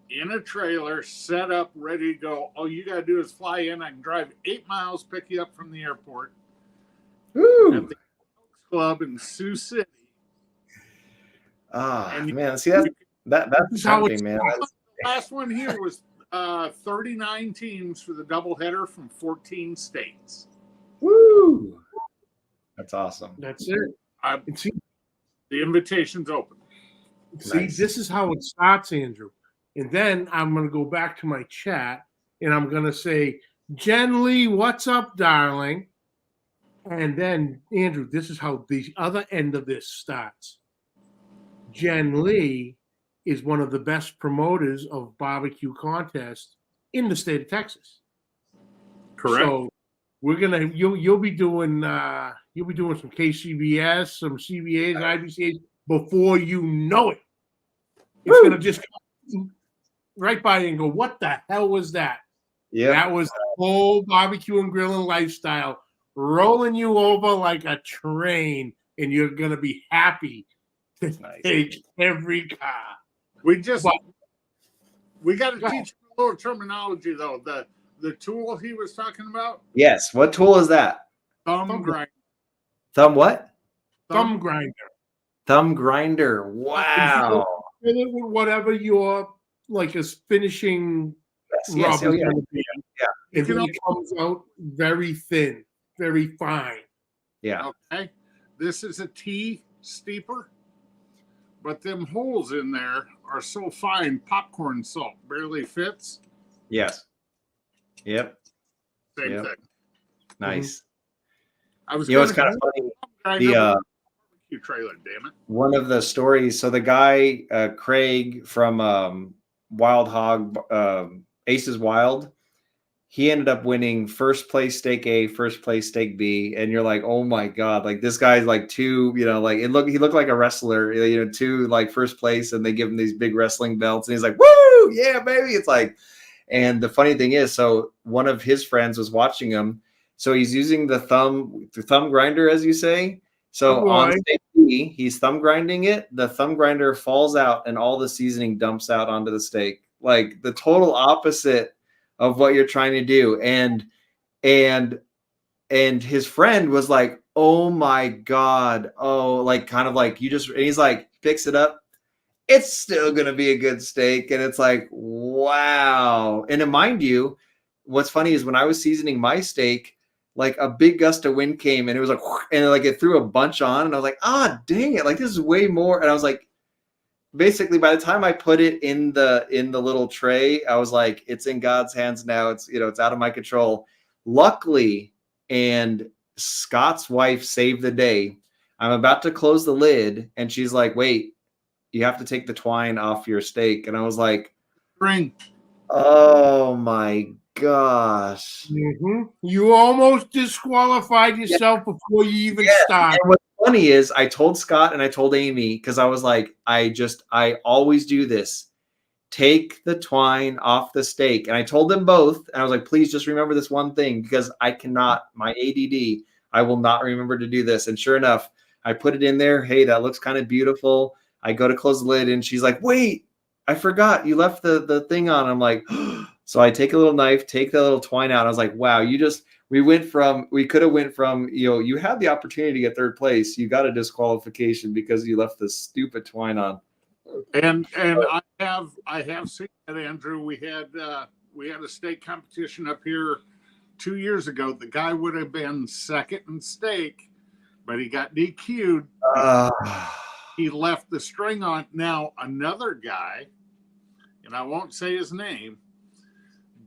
Speaker 3: in a trailer, set up, ready to go. All you got to do is fly in. I can drive 8 miles, pick you up from the airport
Speaker 2: Woo!
Speaker 3: at the Club in Sioux City. And
Speaker 2: Man, see that's
Speaker 1: how
Speaker 2: tempting, man.
Speaker 3: the last one here was 39 teams for the doubleheader from 14 states.
Speaker 2: Woo! That's awesome.
Speaker 1: that's it. And see,
Speaker 3: The invitation's open.
Speaker 2: Nice.
Speaker 1: this is how it starts, Andrew. And then I'm going to go back to my chat and I'm going to say, Jen Lee, what's up, darling? And then, Andrew, this is how the other end of this starts. Jen Lee is one of the best promoters of barbecue contests in the state of Texas.
Speaker 3: Correct.
Speaker 1: So we're gonna you'll be doing some KCBS, some CBAs, IBCAs before you know it. It's gonna just come right by you and go, what the hell was that?
Speaker 2: Yeah.
Speaker 1: That was the whole barbecue and grilling lifestyle rolling you over like a train, and you're gonna be happy to take every car.
Speaker 3: We got to teach him a little terminology though. The tool he was talking about.
Speaker 2: Yes. What tool is that?
Speaker 3: Thumb grinder.
Speaker 2: Thumb what?
Speaker 1: Thumb grinder.
Speaker 2: Thumb grinder. Wow.
Speaker 1: Fill it with whatever your like is finishing
Speaker 2: Yes.
Speaker 1: rub
Speaker 2: Oh,
Speaker 1: is
Speaker 2: yeah.
Speaker 1: gonna be.
Speaker 2: Yeah.
Speaker 1: And then it comes out very thin, very fine.
Speaker 2: Yeah.
Speaker 3: Okay. This is a T steeper, but them holes in there are so fine, popcorn salt barely fits.
Speaker 2: Yes. Yep.
Speaker 3: Same
Speaker 2: Yep.
Speaker 3: thing.
Speaker 2: Nice.
Speaker 3: I was
Speaker 2: You know, it's kind of funny. The
Speaker 3: barbecue trailer, damn it.
Speaker 2: one of the stories. So the guy Craig from Wild Hog Aces Wild, he ended up winning first place steak A, first place steak B, and you're like, oh my god, like this guy's like two, you know, like he looked like a wrestler, you know, two like first place, and they give him these big wrestling belts, and he's like, woo, yeah, baby. It's like, and the funny thing is, so one of his friends was watching him, so he's using the thumb grinder, as you say. So on steak B, he's thumb grinding it. The thumb grinder falls out, and all the seasoning dumps out onto the steak. Like the total opposite of what you're trying to do. And his friend was like, oh my God. Oh, like kind of like and he's like, picks it up. It's still going to be a good steak. And it's like, wow. And to mind you, what's funny is when I was seasoning my steak, like a big gust of wind came and it was like, and like it threw a bunch on, and I was like, dang it. Like this is way more. And I was like, basically by the time I put it in the little tray, I was like, it's in God's hands now. It's, you know, it's out of my control. Luckily, and Scott's wife saved the day. I'm about to close the lid and she's like, wait, you have to take the twine off your steak. And I was like,
Speaker 3: Ring.
Speaker 2: oh my gosh.
Speaker 1: Mm-hmm. You almost disqualified yourself before you even start.
Speaker 2: And what's funny is I told Scott and I told Amy, because I was like, I always do this. Take the twine off the steak. And I told them both, and I was like, please just remember this one thing, because I cannot, my ADD, I will not remember to do this. And sure enough, I put it in there. Hey, that looks kind of beautiful. I go to close the lid and she's like, wait, I forgot you left the thing on. I'm like, so I take a little knife, take the little twine out. I was like, wow, we could have went from, you know, you had the opportunity to get third place. You got a disqualification because you left this stupid twine on.
Speaker 3: And I have seen that, Andrew. We had a state competition up here 2 years ago. The guy would have been second in steak, but he got DQ'd. He left the string on. Now another guy, and I won't say his name,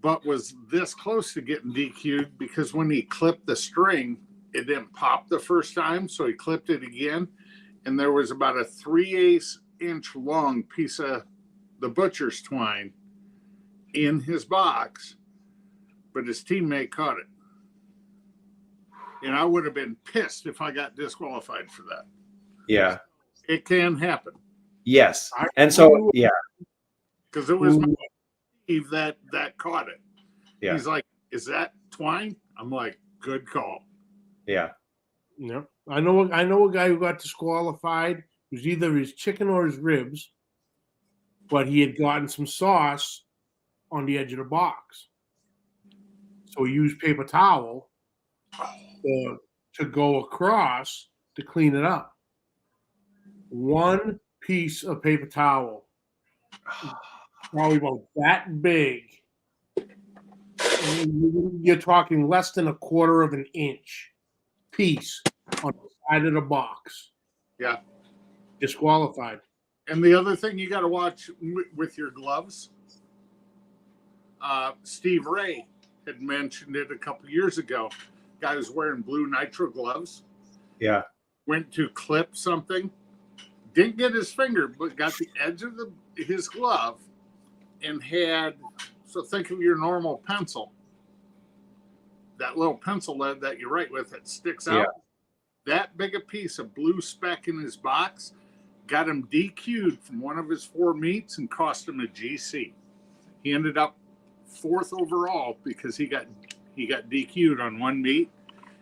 Speaker 3: but was this close to getting DQ'd because when he clipped the string, it didn't pop the first time, so he clipped it again, and there was about a 3/8 inch long piece of the butcher's twine in his box, but his teammate caught it. and I would have been pissed if I got disqualified for that.
Speaker 2: Yeah.
Speaker 3: It can happen.
Speaker 2: Yes. And so, yeah.
Speaker 3: Because it was Steve that caught it.
Speaker 2: Yeah.
Speaker 3: He's like, "Is that twine?" I'm like, "Good call."
Speaker 2: Yeah.
Speaker 1: Yeah, I know a guy who got disqualified. It was either his chicken or his ribs, but he had gotten some sauce on the edge of the box, so he used paper towel to go across to clean it up. One piece of paper towel, probably about that big. You're talking less than a quarter of an inch piece on the side of the box.
Speaker 3: Yeah.
Speaker 1: Disqualified.
Speaker 3: And the other thing you got to watch with your gloves, Steve Ray had mentioned it a couple years ago. Guy was wearing blue nitro gloves.
Speaker 2: Yeah.
Speaker 3: Went to clip something, didn't get his finger, but got the edge of his glove and had, so think of your normal pencil. That little pencil lead that you write with that sticks out.
Speaker 2: Yeah.
Speaker 3: That big a piece of blue speck in his box got him DQ'd from one of his 4 meets and cost him a GC. He ended up 4th overall because he got DQ'd on one meet.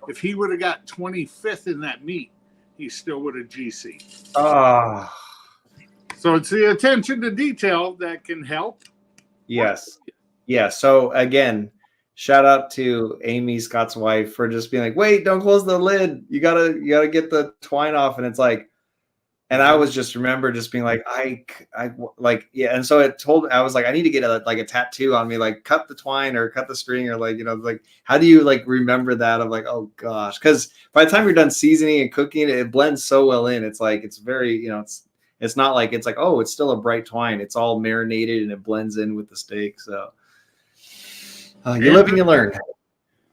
Speaker 3: If he would have got 25th in that meet, he still would have GC. So it's the attention to detail that can help.
Speaker 2: Yes. Yeah. So again, shout out to Amy, Scott's wife, for just being like, wait, don't close the lid. You gotta get the twine off. And it's like, and I was just remember just being like, I like, yeah. And so I was like, I need to get a tattoo on me, like cut the twine or cut the string or like, like, how do you like remember that? I'm like, oh gosh. Cause by the time you're done seasoning and cooking, it blends so well in. It's like, it's very, it's not like, it's like, oh, it's still a bright twine. It's all marinated and it blends in with the steak. So you live and you learn.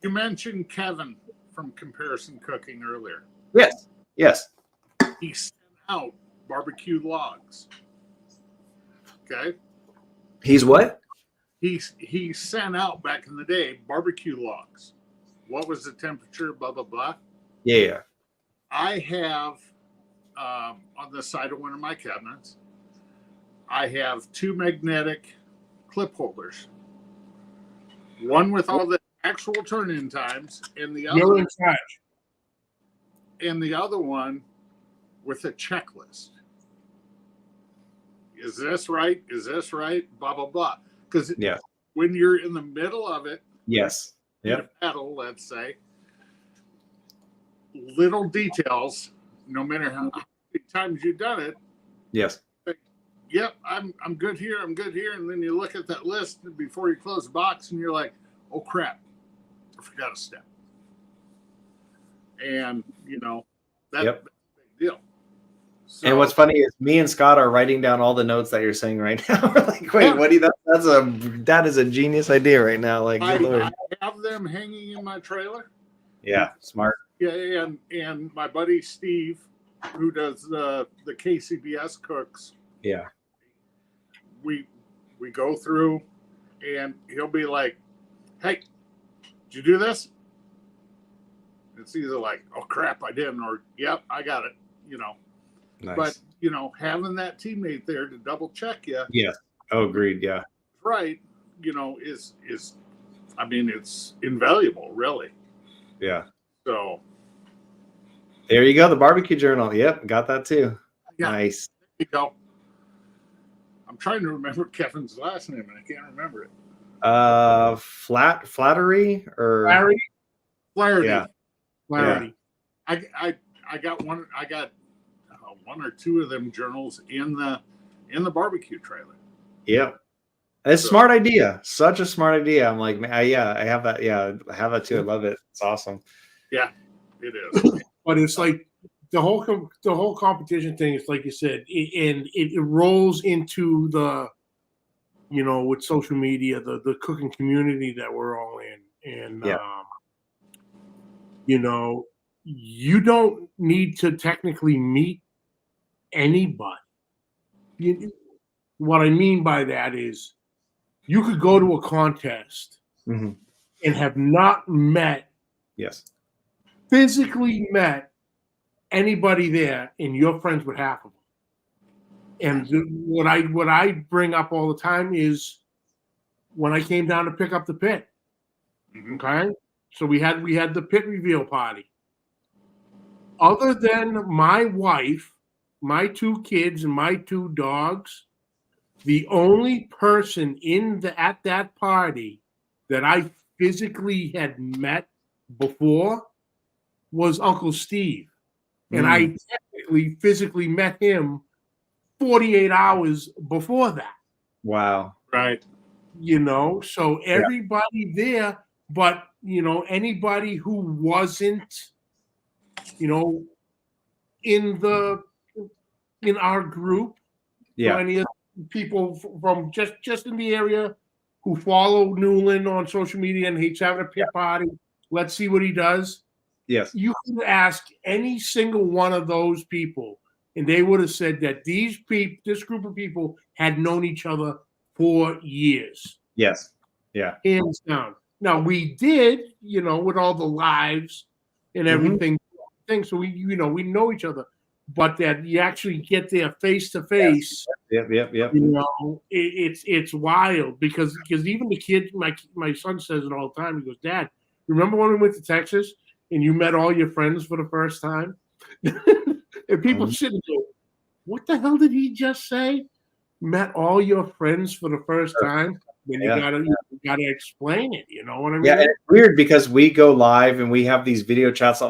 Speaker 3: You mentioned Kevin from Comparison Cooking earlier.
Speaker 2: Yes. Yes.
Speaker 3: He sent out barbecue logs. Okay.
Speaker 2: He's what?
Speaker 3: He sent out back in the day barbecue logs. What was the temperature? Blah blah blah.
Speaker 2: Yeah.
Speaker 3: I have on the side of one of my cabinets, I have 2 magnetic clip holders. One with all the actual turn-in times, and the
Speaker 1: You're in charge.
Speaker 3: And the other one with a checklist. Is this right? Is this right? Blah blah blah. Because when you're in the middle of it,
Speaker 2: yes,
Speaker 3: in a battle, let's say, little details, no matter how many times you've done it.
Speaker 2: Yes.
Speaker 3: Like, yep, I'm good here. I'm good here. And then you look at that list before you close the box, and you're like, oh crap, I forgot a step. And that's a big deal. So,
Speaker 2: and what's funny is me and Scott are writing down all the notes that you're saying right now. We're like, wait, what do you? That is a genius idea right now. Like,
Speaker 3: I have them hanging in my trailer.
Speaker 2: Yeah, smart.
Speaker 3: Yeah, and my buddy Steve, who does the KCBS cooks.
Speaker 2: Yeah.
Speaker 3: We go through, and he'll be like, "Hey, did you do this?" It's either like, "Oh crap, I didn't," or "Yep, I got it."
Speaker 2: Nice.
Speaker 3: But having that teammate there to double check you.
Speaker 2: Yeah. Oh, agreed. Yeah.
Speaker 3: Right. Is I mean, it's invaluable, really.
Speaker 2: Yeah.
Speaker 3: So.
Speaker 2: There you go. The barbecue journal. Yep. Got that too.
Speaker 3: Yeah.
Speaker 2: Nice.
Speaker 3: There you go. I'm trying to remember Kevin's last name and I can't remember it.
Speaker 2: Flattery or
Speaker 3: Flaherty.
Speaker 2: Yeah.
Speaker 1: Flaherty.
Speaker 3: I got one. I got 1 or 2 of them journals in the barbecue trailer.
Speaker 2: Yeah. It's a smart idea. Such a smart idea. I'm like, I have that. Yeah, I have that too. I love it. It's awesome.
Speaker 3: Yeah, it is.
Speaker 1: But it's like the whole competition thing is like you said, and it rolls into the, with social media, the cooking community that we're all in, and you don't need to technically meet anybody. What I mean by that is, you could go to a contest and have not met physically met anybody there, and you're friends with half of them. And what I bring up all the time is when I came down to pick up the pit. Okay, so we had the pit reveal party. Other than my wife, my 2 kids, and my 2 dogs, the only person at that party that I physically had met before was Uncle Steve. And I technically physically met him 48 hours before that.
Speaker 2: Wow.
Speaker 3: Right.
Speaker 1: So everybody there, but, anybody who wasn't, in our group,
Speaker 2: Yeah.
Speaker 1: any of the people from just in the area who follow Newland on social media and he's having a pit party, let's see what he does.
Speaker 2: Yes.
Speaker 1: You could ask any single one of those people, and they would have said that this group of people had known each other for years.
Speaker 2: Yes. Yeah.
Speaker 1: Hands down. Now we did, with all the lives and everything, so we know each other, but that you actually get there face to face.
Speaker 2: Yep.
Speaker 1: It's wild because even the kids, my son says it all the time. He goes, "Dad, remember when we went to Texas and you met all your friends for the first time?" And people sit and go, "What the hell did he just say? Met all your friends for the first time?" Then you gotta explain it. You know what I mean?
Speaker 2: Yeah, and it's weird because we go live and we have these video chats.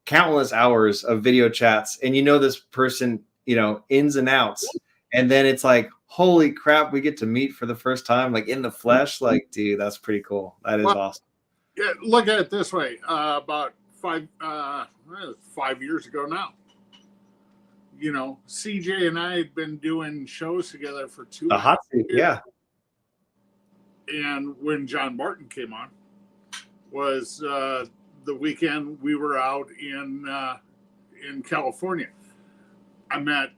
Speaker 2: Countless hours of video chats, and this person, ins and outs, and then it's like, holy crap, we get to meet for the first time, like in the flesh. Like, dude, that's pretty cool. That is awesome.
Speaker 3: Yeah, look at it this way. About 5 years ago now, CJ and I had been doing shows together for 2
Speaker 2: The hot seat, yeah.
Speaker 3: And when John Martin came on, was the weekend we were out in California. I met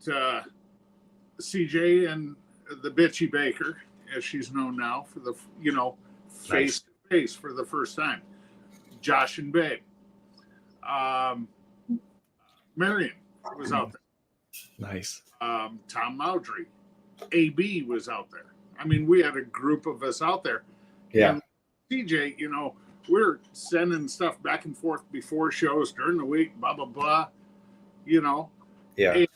Speaker 3: CJ and the Bitchy Baker, as she's known now, for the face to face for the first time. Josh and Babe. Marion was out there.
Speaker 2: Nice.
Speaker 3: Tom Maudry. AB was out there. I mean, we had a group of us out there.
Speaker 2: Yeah.
Speaker 3: And CJ, we're sending stuff back and forth before shows, during the week, blah, blah, blah,
Speaker 2: Yeah.
Speaker 3: And,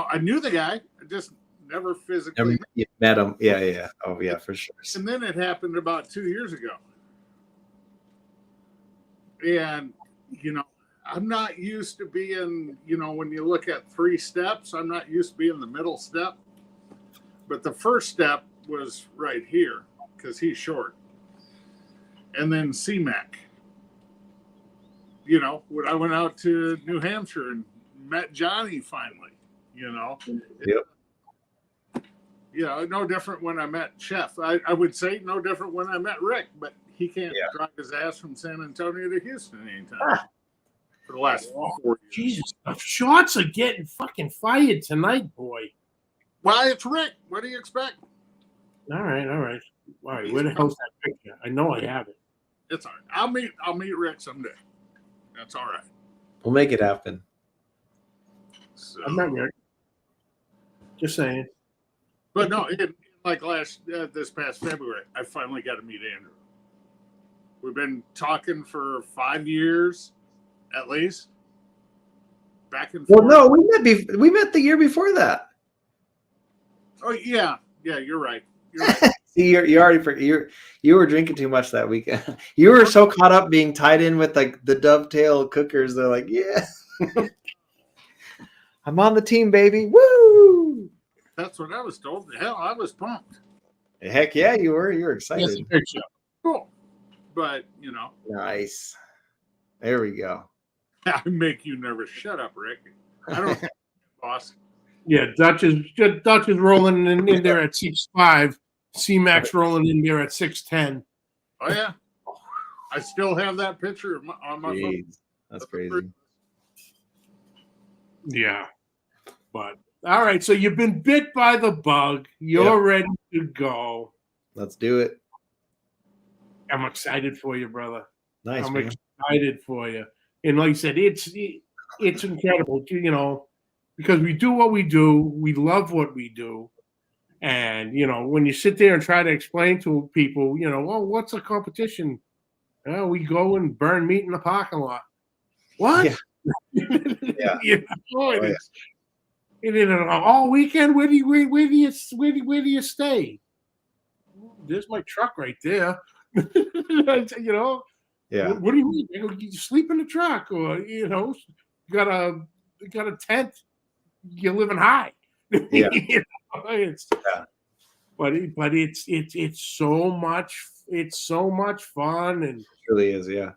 Speaker 3: I knew the guy. I just never physically
Speaker 2: met him. Yeah. Oh, yeah, for sure.
Speaker 3: And then it happened about 2 years ago. And, I'm not used to being, when you look at 3 steps, I'm not used to being the middle step. But the first step was right here because he's short. And then C-Mac. When I went out to New Hampshire and met Johnny finally,
Speaker 2: Yep.
Speaker 3: No different when I met Chef. I would say no different when I met Rick, but he can't drive his ass from San Antonio to Houston anytime. For the last 4 years.
Speaker 1: Jesus, the shots are getting fucking fired tonight, boy.
Speaker 3: Well, it's Rick. What do you expect?
Speaker 1: All right. Where the hell's that picture? I know I have it.
Speaker 3: It's all right. I'll meet Rick someday. That's all right.
Speaker 2: We'll make it happen.
Speaker 3: So,
Speaker 1: I'm not Rick. Just saying.
Speaker 3: But no, this past February, I finally got to meet Andrew. We've been talking for 5 years, at least. Back and forth.
Speaker 2: Well, no, we met the year before that.
Speaker 3: Oh yeah, you're right. You're right.
Speaker 2: See, you already you were drinking too much that weekend. You were so caught up being tied in with like the dovetail cookers. They're like, yeah, I'm on the team, baby. Woo!
Speaker 3: That's what I was told. Hell, I was pumped.
Speaker 2: Heck yeah, you were. You were excited.
Speaker 1: Yes, picture.
Speaker 3: Cool, but
Speaker 2: Nice. There we go.
Speaker 3: I make you nervous. Shut up, Rick. I don't, boss.
Speaker 1: Yeah, Dutch is rolling in there at 6'5". C-Max rolling in there at 6'10".
Speaker 3: Oh yeah, I still have that picture on my phone.
Speaker 2: That's crazy.
Speaker 1: Yeah, but all right. So you've been bit by the bug. You're ready to go.
Speaker 2: Let's do it.
Speaker 1: I'm excited for you, brother.
Speaker 2: Nice.
Speaker 1: I'm
Speaker 2: man.
Speaker 1: excited for you. And like I said, it's incredible, you know, because we do what we do, we love what we do. And, you know, when you sit there and try to explain to people, you know, well, what's a competition? We go and burn meat in the parking lot. What?
Speaker 2: Yeah. Yeah.
Speaker 1: You know,
Speaker 2: Oh, yeah.
Speaker 1: All weekend, where do you stay? There's my truck right there. You know,
Speaker 2: Yeah.
Speaker 1: what do you mean? You sleep in the truck, or you know, you got a tent. You're living high.
Speaker 2: Yeah.
Speaker 1: You know,
Speaker 2: Yeah.
Speaker 1: but it's so much fun, and
Speaker 2: It really is. Yeah.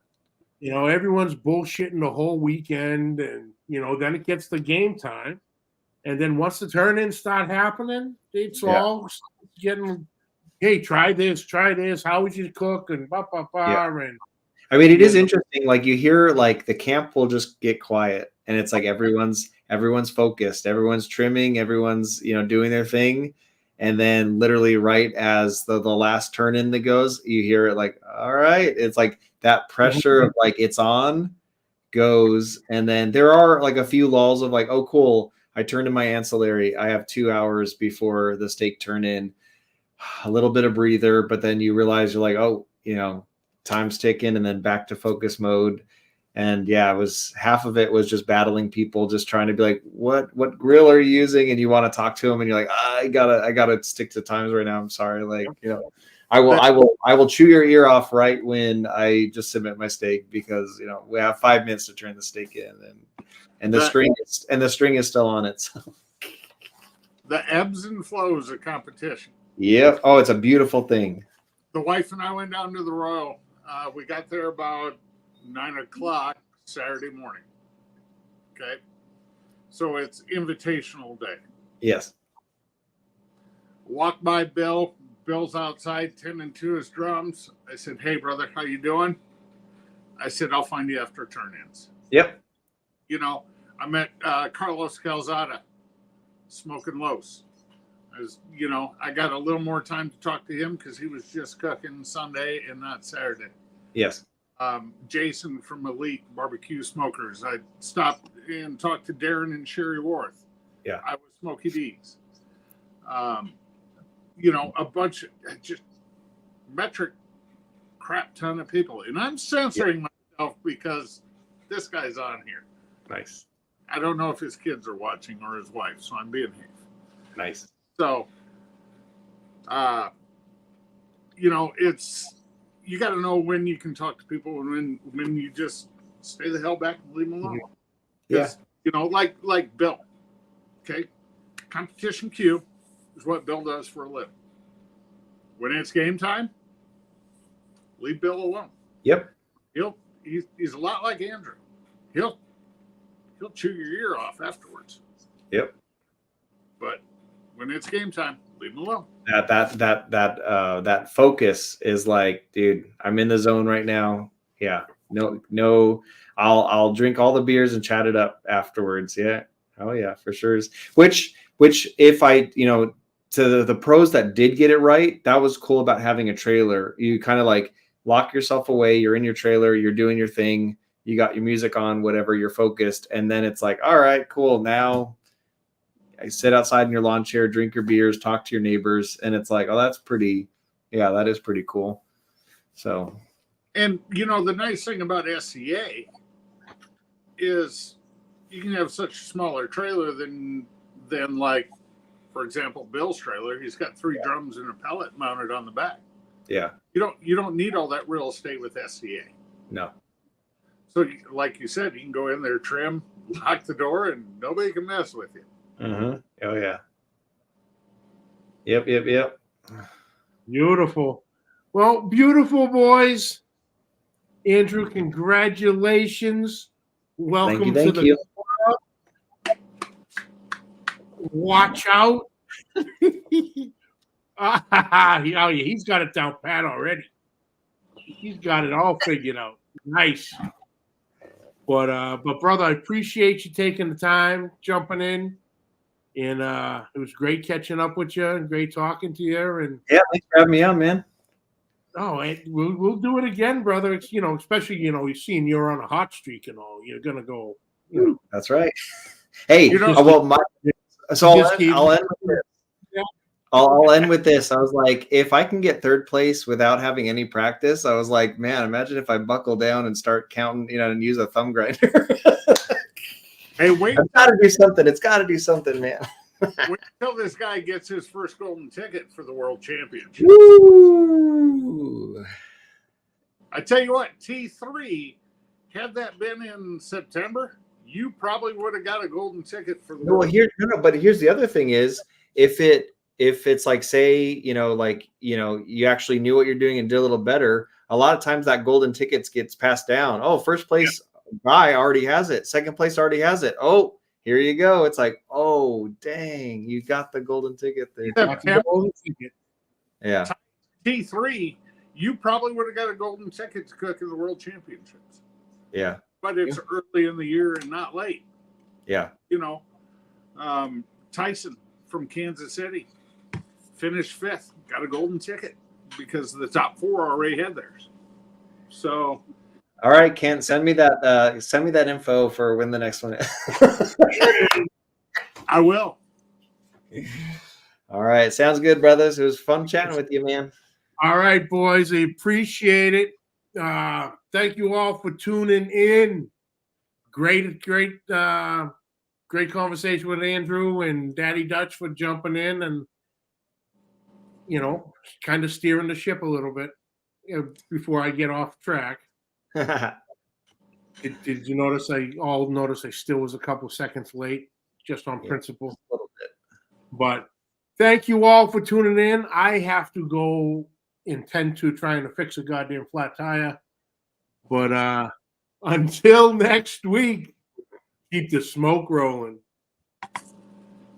Speaker 1: you know, everyone's bullshitting the whole weekend, and you know, then it gets the game time, and then once the turn-ins start happening, it's
Speaker 2: Yeah.
Speaker 1: all getting, hey, try this, how would you cook, and blah blah blah,
Speaker 2: Yeah.
Speaker 1: and
Speaker 2: I mean, it
Speaker 1: you
Speaker 2: is
Speaker 1: know,
Speaker 2: interesting. Like you hear, like the camp will just get quiet, and it's like everyone's focused, everyone's trimming, everyone's doing their thing, and then literally right as the last turn in that goes, you hear it like, all right, it's like that pressure of like it's on goes, and then there are like a few lulls of like, oh cool, I turned in my ancillary, I have 2 hours before the steak turn in, a little bit of breather, but then you realize you're like, oh, time's ticking, and then back to focus mode. And yeah, it was half of it was just battling people, just trying to be like, what grill are you using? And you want to talk to them, and you're like, I gotta stick to times right now. I'm sorry, like I will chew your ear off right when I just submit my steak, because we have 5 minutes to turn the steak in, and the string is still on it. So.
Speaker 3: The ebbs and flows of competition.
Speaker 2: Yep. Oh, it's a beautiful thing.
Speaker 3: The wife and I went down to the Royal. We got there about 9 o'clock Saturday morning. Okay. So it's invitational day.
Speaker 2: Yes.
Speaker 3: Walked by Bill. Bill's outside tending to his drums. I said, hey, brother, how you doing? I said, I'll find you after turn-ins.
Speaker 2: Yep.
Speaker 3: I met Carlos Calzada smoking Los. I got a little more time to talk to him because he was just cooking Sunday and not Saturday.
Speaker 2: Yes.
Speaker 3: Jason from Elite Barbecue Smokers. I stopped and talked to Darren and Sherry Worth.
Speaker 2: Yeah.
Speaker 3: I was Smokey D's. A bunch of just metric crap ton of people. And I'm censoring myself because this guy's on here.
Speaker 2: Nice.
Speaker 3: I don't know if his kids are watching or his wife, so I'm being here.
Speaker 2: Nice.
Speaker 3: So, it's, you got to know when you can talk to people and when you just stay the hell back and leave them alone.
Speaker 2: Yeah.
Speaker 3: Like Bill. Okay. Competition Q is what Bill does for a living. When it's game time, leave Bill alone.
Speaker 2: Yep.
Speaker 3: He's a lot like Andrew. He'll chew your ear off afterwards.
Speaker 2: Yep.
Speaker 3: But when it's game time, leave him alone.
Speaker 2: That focus is like, dude, I'm in the zone right now. Yeah. No. I'll drink all the beers and chat it up afterwards. Yeah. Oh yeah, for sure. Which if I, to the pros that did get it right, that was cool about having a trailer. You kind of like lock yourself away. You're in your trailer. You're doing your thing. You got your music on, whatever, you're focused. And then it's like, all right, cool. Now I sit outside in your lawn chair, drink your beers, talk to your neighbors. And it's like, oh, that is pretty cool. So.
Speaker 3: And, the nice thing about SCA is you can have such a smaller trailer than like, for example, Bill's trailer. He's got 3 drums and a pellet mounted on the back.
Speaker 2: Yeah.
Speaker 3: You don't need all that real estate with SCA.
Speaker 2: No.
Speaker 3: So, like you said, you can go in there, trim, lock the door, and nobody can mess with you.
Speaker 2: Mm-hmm. Oh, yeah. Yep.
Speaker 1: Beautiful. Well, beautiful, boys. Andrew, congratulations. Welcome
Speaker 2: Thank
Speaker 1: to
Speaker 2: you.
Speaker 1: the club. Watch out. He's got it down pat already. He's got it all figured out. Nice. But brother, I appreciate you taking the time, jumping in, and it was great catching up with you and great talking to you. And
Speaker 2: yeah, thanks for having me on, man.
Speaker 1: Oh, we'll do it again, brother. It's especially you're seeing you're on a hot streak and all. You're gonna go.
Speaker 2: That's right. Hey,
Speaker 3: You know,
Speaker 2: so
Speaker 1: just gave
Speaker 2: I'll
Speaker 1: me-
Speaker 2: end with this.
Speaker 1: Yeah.
Speaker 2: I'll end with this. I was like, if I can get third place without having any practice, I was like, man, imagine if I buckle down and start counting, and use a thumb grinder.
Speaker 3: hey, wait
Speaker 2: It's got to do something. It's got to do something, man.
Speaker 3: until this guy gets his first golden ticket for the World Championship.
Speaker 2: Woo!
Speaker 3: I tell you what, T3, had that been in September, you probably would have got a golden ticket for the
Speaker 2: No,
Speaker 3: World.
Speaker 2: but here's the other thing is if it's like, say, you actually knew what you're doing and did a little better, a lot of times that golden tickets gets passed down. Oh, first place guy already has it. Second place already has it. Oh, here you go. It's like, oh, dang, you got the golden ticket there. Yeah.
Speaker 3: T3, you probably would have got a golden ticket to cook in the World Championships.
Speaker 2: Yeah.
Speaker 3: But it's early in the year and not late.
Speaker 2: Yeah.
Speaker 3: Tyson from Kansas City finished 5th, got a golden ticket because the top 4 already had theirs. So,
Speaker 2: all right, Kent, send me that info for when the next one is.
Speaker 3: I will.
Speaker 2: All right, sounds good, brothers. It was fun chatting with you, man.
Speaker 1: All right, boys, I appreciate it. Thank you all for tuning in. Great conversation with Andrew and Daddy Dutch for jumping in and kind of steering the ship a little bit before I get off track. Did you notice? I still was a couple seconds late, just on principle.
Speaker 2: A little bit.
Speaker 1: But thank you all for tuning in. I have to go intend to trying to fix a goddamn flat tire. But until next week, keep the smoke rolling.